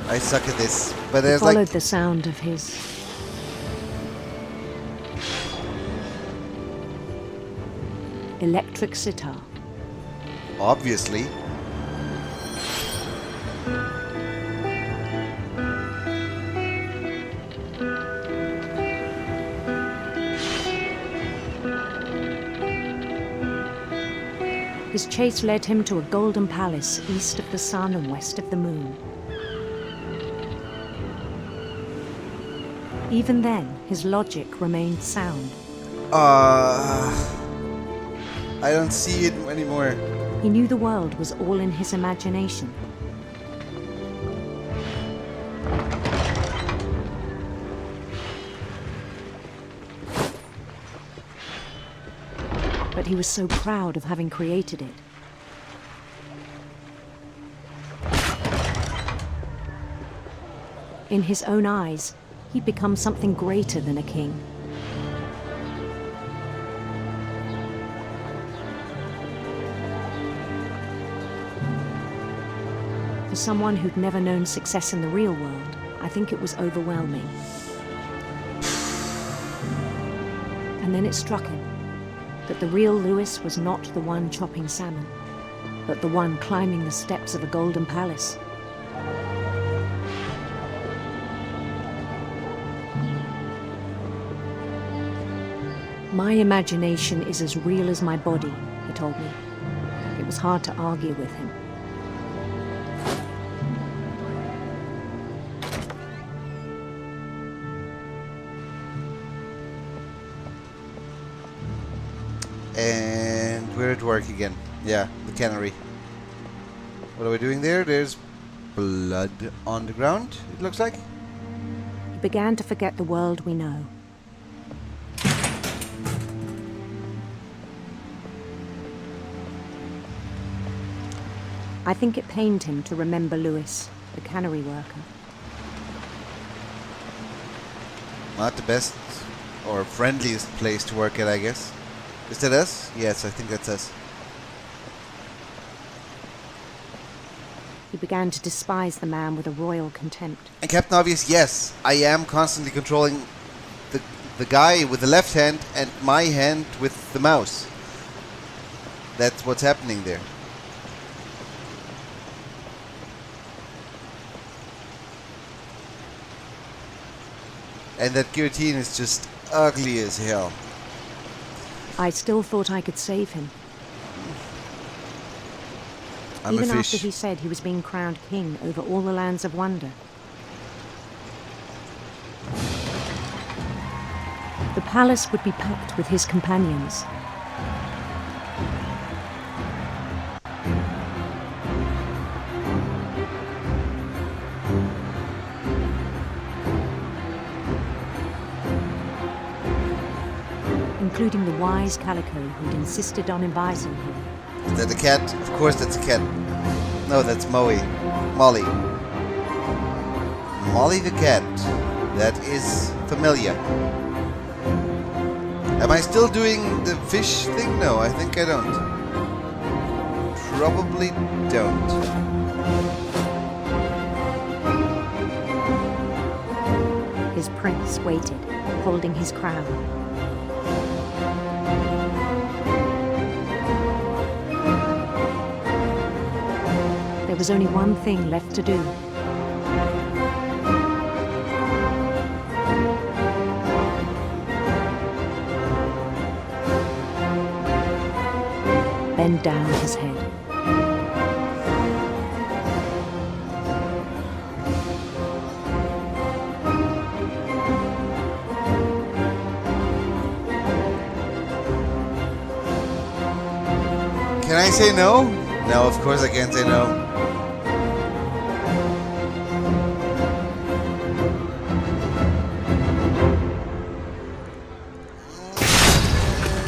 I suck at this, but He there's followed like the sound of his... electric sitar. obviously. His chase led him to a golden palace east of the sun and west of the moon. Even then, his logic remained sound. I don't see it anymore. He knew the world was all in his imagination. But he was so proud of having created it. In his own eyes, he'd become something greater than a king. For someone who'd never known success in the real world, I think it was overwhelming. And then it struck him that the real Louis was not the one chopping salmon, but the one climbing the steps of a golden palace. My imagination is as real as my body, he told me. It was hard to argue with him. And we're at work again. Yeah, the cannery. What are we doing there? There's blood on the ground, it looks like. He began to forget the world we know. I think it pained him to remember Louis, the cannery worker. Not the best or friendliest place to work at, I guess. Is that us? Yes, I think that's us. He began to despise the man with a royal contempt. And Captain Obvious, yes, I am constantly controlling the guy with the left hand and my hand with the mouse. That's what's happening there. And that guillotine is just ugly as hell. I still thought I could save him. a Even fish. after he said he was being crowned king over all the lands of wonder. The palace would be packed with his companions. including the wise Calico who'd insisted on inviting him. Is that a cat? Of course that's a cat. No, that's Molly. Molly the cat. That is familiar. Am I still doing the fish thing? No, I think I don't. Probably don't. His prince waited, holding his crown. There was only one thing left to do. Bend down his head. Can I say no? No, of course I can't say no.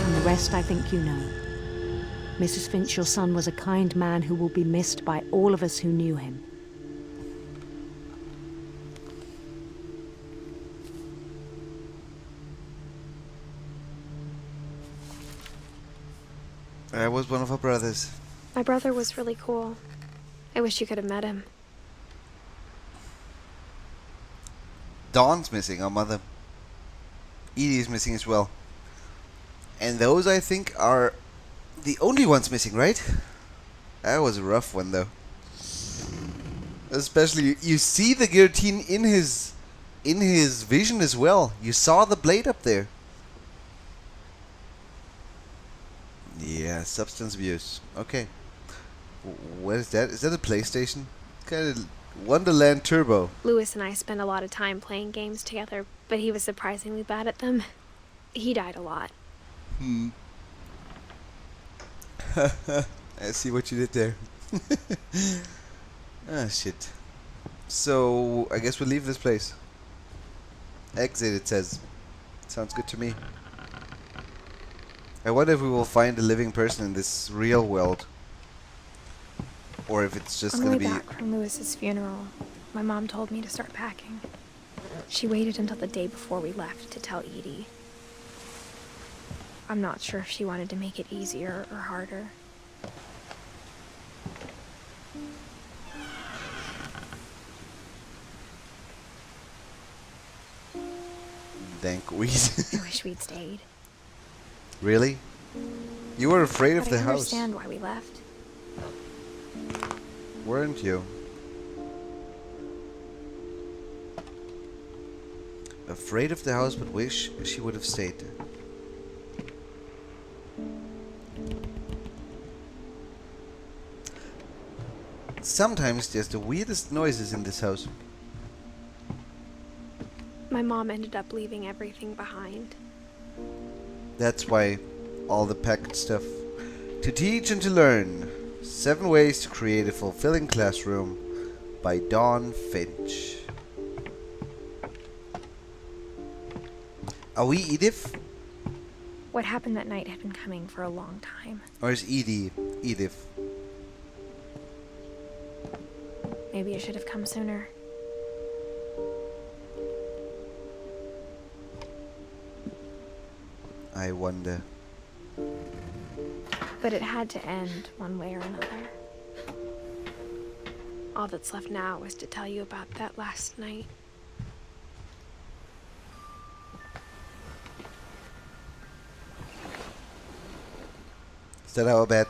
And the rest I think you know. Mrs. Finch, your son was a kind man who will be missed by all of us who knew him. I was one of her brothers. My brother was really cool. I wish you could have met him. Dawn's missing, our mother. Edie's missing as well. And those, I think, are the only ones missing, right? That was a rough one, though. Especially, you see the guillotine in his vision as well. You saw the blade up there. Yeah, substance abuse. Okay. What is that? Is that a PlayStation? Kind of Wonderland Turbo. Louis and I spent a lot of time playing games together, but he was surprisingly bad at them. He died a lot. I see what you did there. Ah, shit. So, I guess we'll leave this place. Exit, it says. Sounds good to me. I wonder if we will find a living person in this real world. Or if it's just gonna be... On the way back from Louis's funeral, my mom told me to start packing. She waited until the day before we left to tell Edie. I'm not sure if she wanted to make it easier or harder. Dank weed. I wish we'd stayed. Really? You were afraid of But the I house. understand why we left. Weren't you? Afraid of the house, but wish she would have stayed. Sometimes there's the weirdest noises in this house. My mom ended up leaving everything behind. That's why all the packed stuff. To teach and to learn. 7 Ways to Create a Fulfilling Classroom by Edith Finch. Are we Edith? What happened that night had been coming for a long time. Or is Edie Edith? Maybe it should have come sooner. I wonder. But it had to end one way or another. All that's left now is to tell you about that last night. Is that our bed?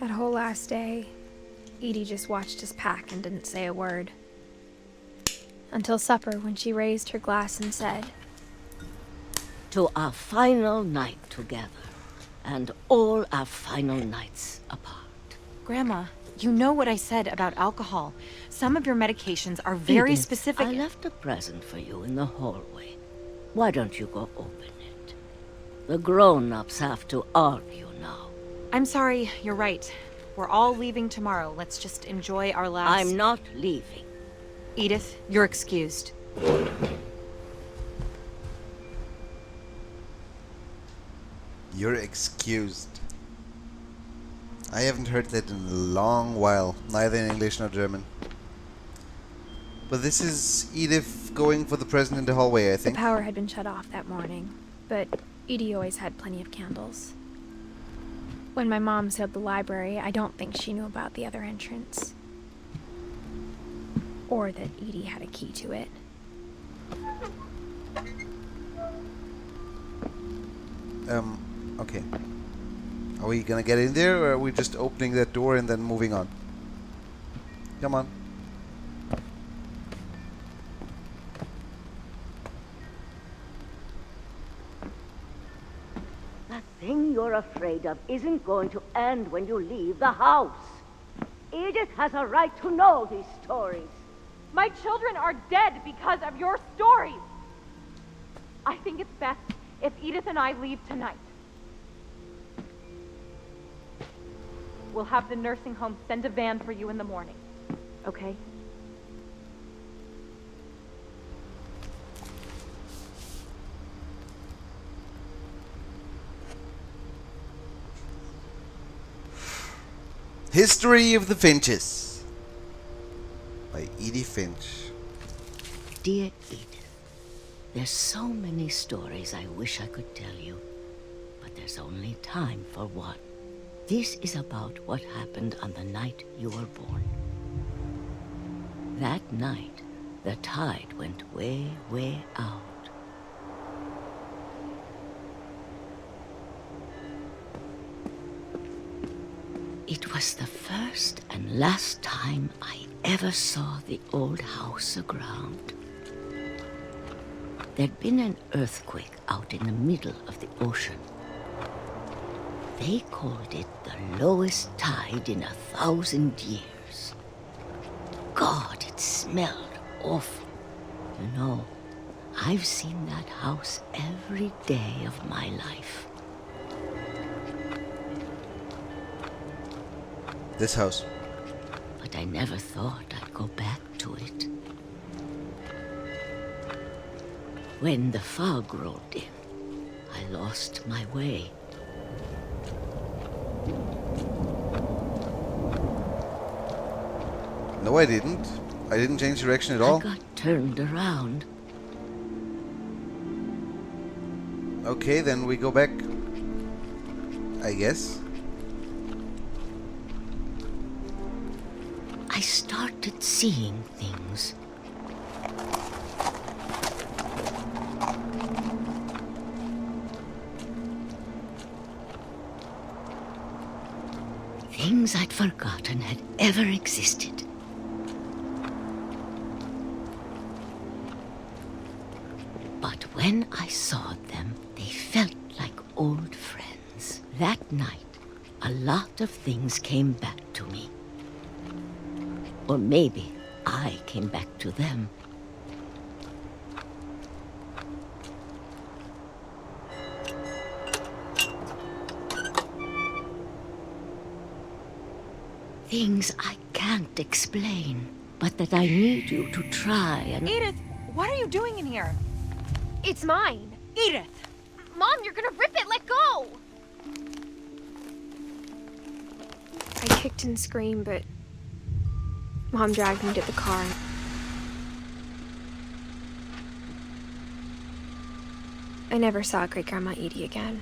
That whole last day, Edie just watched us pack and didn't say a word. Until supper, when she raised her glass and said, "To our final night together, and all our final nights apart." Grandma, you know what I said about alcohol. Some of your medications are very Edith, specific. I left a present for you in the hallway. Why don't you go open it? The grown-ups have to argue now. I'm sorry, you're right. We're all leaving tomorrow. Let's just enjoy our last... I'm not leaving. Edith, you're excused. You're excused. I haven't heard that in a long while, neither in English nor German. But this is Edith going for the present in the hallway, I think. The power had been shut off that morning, but Edie always had plenty of candles. When my mom sealed the library, I don't think she knew about the other entrance. Or that Edie had a key to it. Okay. Are we gonna get in there, or are we just opening that door and then moving on? Come on. That thing you're afraid of isn't going to end when you leave the house. Edith has a right to know these stories. My children are dead because of your stories. I think it's best if Edith and I leave tonight. We'll have the nursing home send a van for you in the morning, okay? History of the Finches by Edith Finch. Dear Edith, there's so many stories I wish I could tell you, but there's only time for one. This is about what happened on the night you were born. That night, the tide went way, way out. It was the first and last time I ever saw the old house aground. There'd been an earthquake out in the middle of the ocean. They called it the lowest tide in 1,000 years. God, it smelled awful. You know, I've seen that house every day of my life. This house. But I never thought I'd go back to it. When the fog rolled in, I lost my way. No, I didn't. I didn't change direction at all. I got turned around. Okay, then we go back, I guess. I started seeing things. Things I'd forgotten had ever existed. But when I saw them, they felt like old friends. That night, a lot of things came back to me. Or maybe I came back to them. Things I can't explain, but that I need you to try and... Edith, what are you doing in here? It's mine. Edith! Mom, you're gonna rip it! Let go! I kicked and screamed, but Mom dragged me to the car. I never saw Great-Grandma Edie again.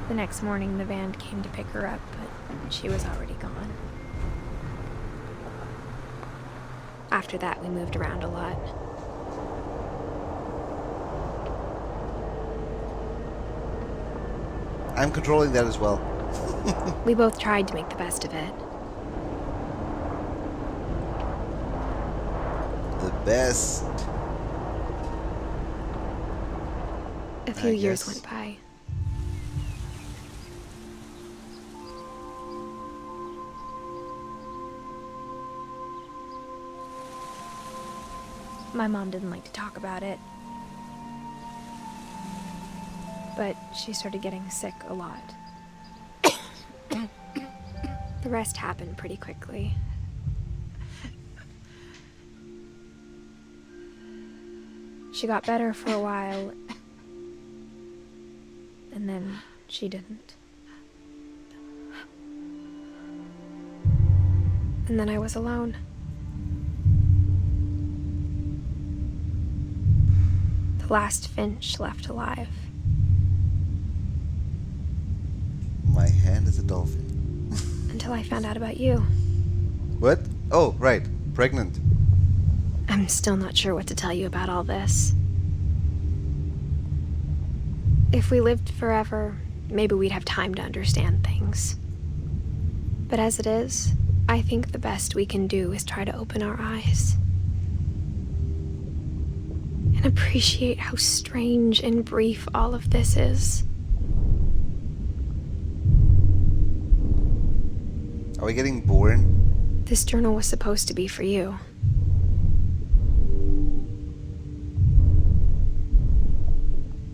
The next morning, the van came to pick her up, but she was already gone. After that, we moved around a lot. I'm controlling that as well. We both tried to make the best of it. The best. A few years went by. My mom didn't like to talk about it. but she started getting sick a lot. The rest happened pretty quickly. She got better for a while, and then she didn't. And then I was alone. The last Finch left alive. My hand is a dolphin. Until I found out about you. What? Oh, right. Pregnant. I'm still not sure what to tell you about all this. If we lived forever, maybe we'd have time to understand things. But as it is, I think the best we can do is try to open our eyes. And appreciate how strange and brief all of this is. Are we getting born? This journal was supposed to be for you.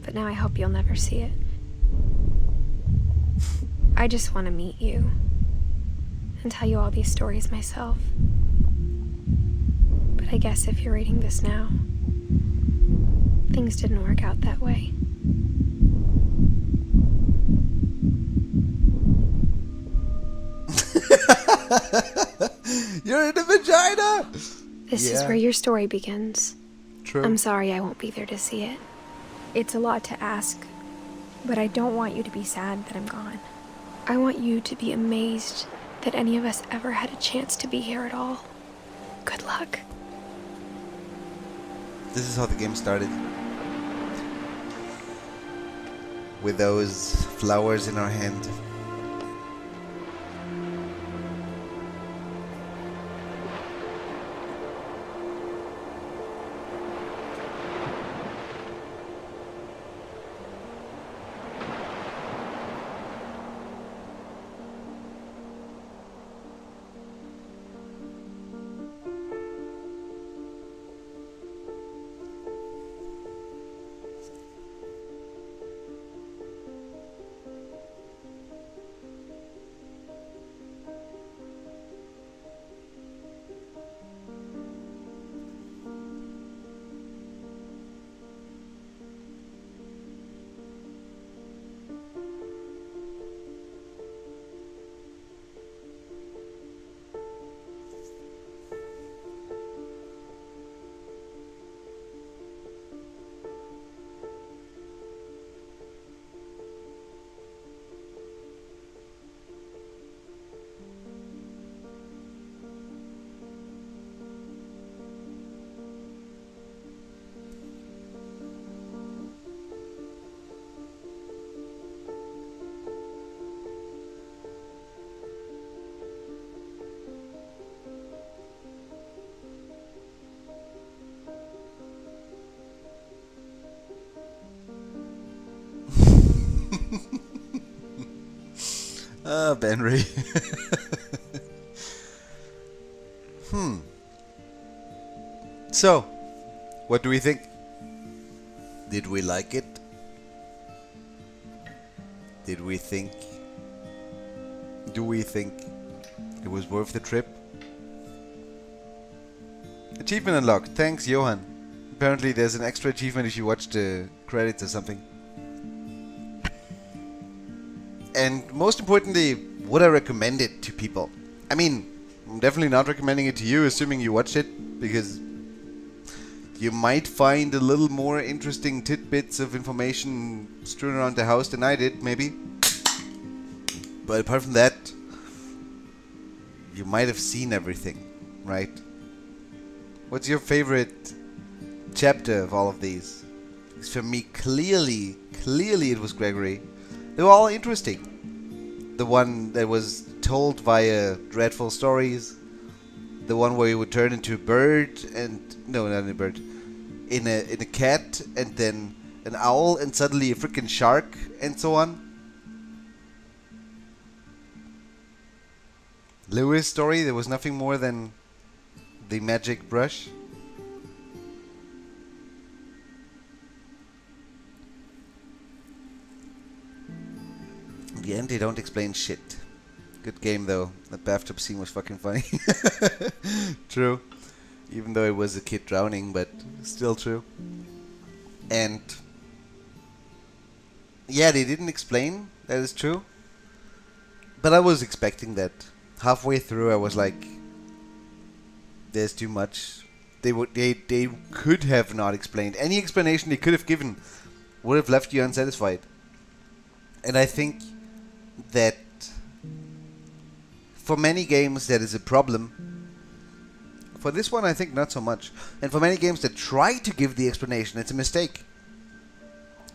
But now I hope you'll never see it. I just want to meet you and tell you all these stories myself. But I guess if you're reading this now, things didn't work out that way. You're in a vagina! This is where your story begins. True. I'm sorry I won't be there to see it. It's a lot to ask, but I don't want you to be sad that I'm gone. I want you to be amazed that any of us ever had a chance to be here at all. Good luck. This is how the game started. With those flowers in our hand. Ah, Benry. So, what do we think? Did we like it? Do we think it was worth the trip? Achievement unlocked. Thanks, Johan. Apparently there's an extra achievement if you watch the credits or something. And most importantly, would I recommend it to people? I mean, I'm definitely not recommending it to you, assuming you watched it, because you might find a little more interesting tidbits of information strewn around the house than I did, maybe. But apart from that, you might have seen everything, right? What's your favorite chapter of all of these? Because for me, clearly it was Gregory. They were all interesting. The one that was told via dreadful stories. The one where he would turn into a bird and... No, not a bird. In a cat and then an owl and suddenly a freaking shark and so on. Lewis' story, there was nothing more than the magic brush. they don't explain shit. Good game though. That bathtub scene was fucking funny. True. Even though it was a kid drowning, but still true. And yeah, they didn't explain. That is true. But I was expecting that. Halfway through, I was like, "There's too much." They could have not explained. Any explanation they could have given would have left you unsatisfied. And I think that for many games that is a problem. For this one, I think not so much. And for many games that try to give the explanation, it's a mistake.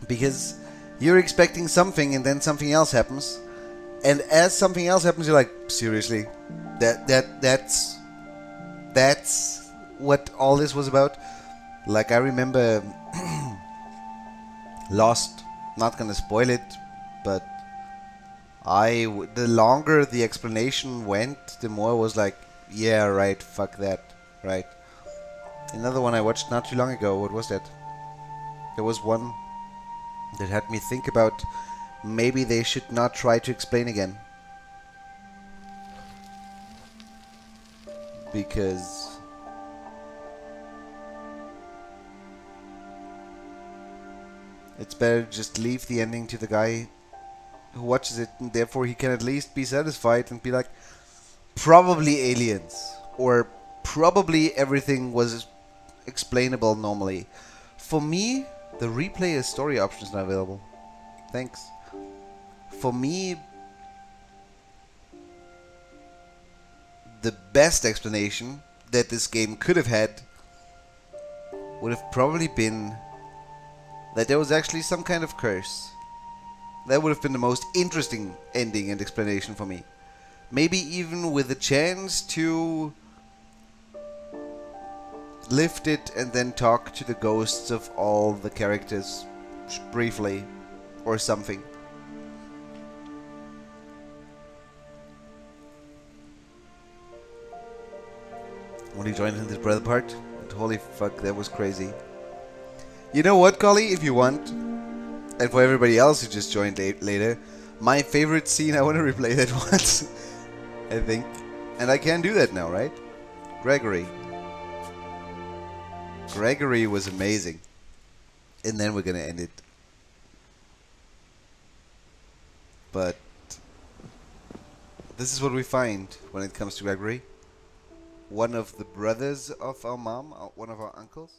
Because you're expecting something and then something else happens. And as something else happens, you're like, seriously? That's what all this was about? Like, I remember Lost. Not gonna spoil it, but the longer the explanation went, the more I was like, yeah, right, fuck that. Right. Another one I watched not too long ago. What was that? There was one that had me think about maybe they should not try to explain again. Because it's better to just leave the ending to the guy who watches it, and therefore he can at least be satisfied and be like, probably aliens, or probably everything was explainable normally. For me, the replay is story option is not available. Thanks. For me, the best explanation that this game could have had would have probably been that there was actually some kind of curse. That would have been the most interesting ending and explanation for me. Maybe even with a chance to lift it and then talk to the ghosts of all the characters briefly or something. When he joined in this brother part, holy fuck, that was crazy. You know what, Collie, if you want, and for everybody else who just joined later, my favorite scene, I want to replay that once, I think. And I can do that now, right? Gregory. Gregory was amazing. And then we're gonna end it. But this is what we find when it comes to Gregory. One of the brothers of our mom, one of our uncles.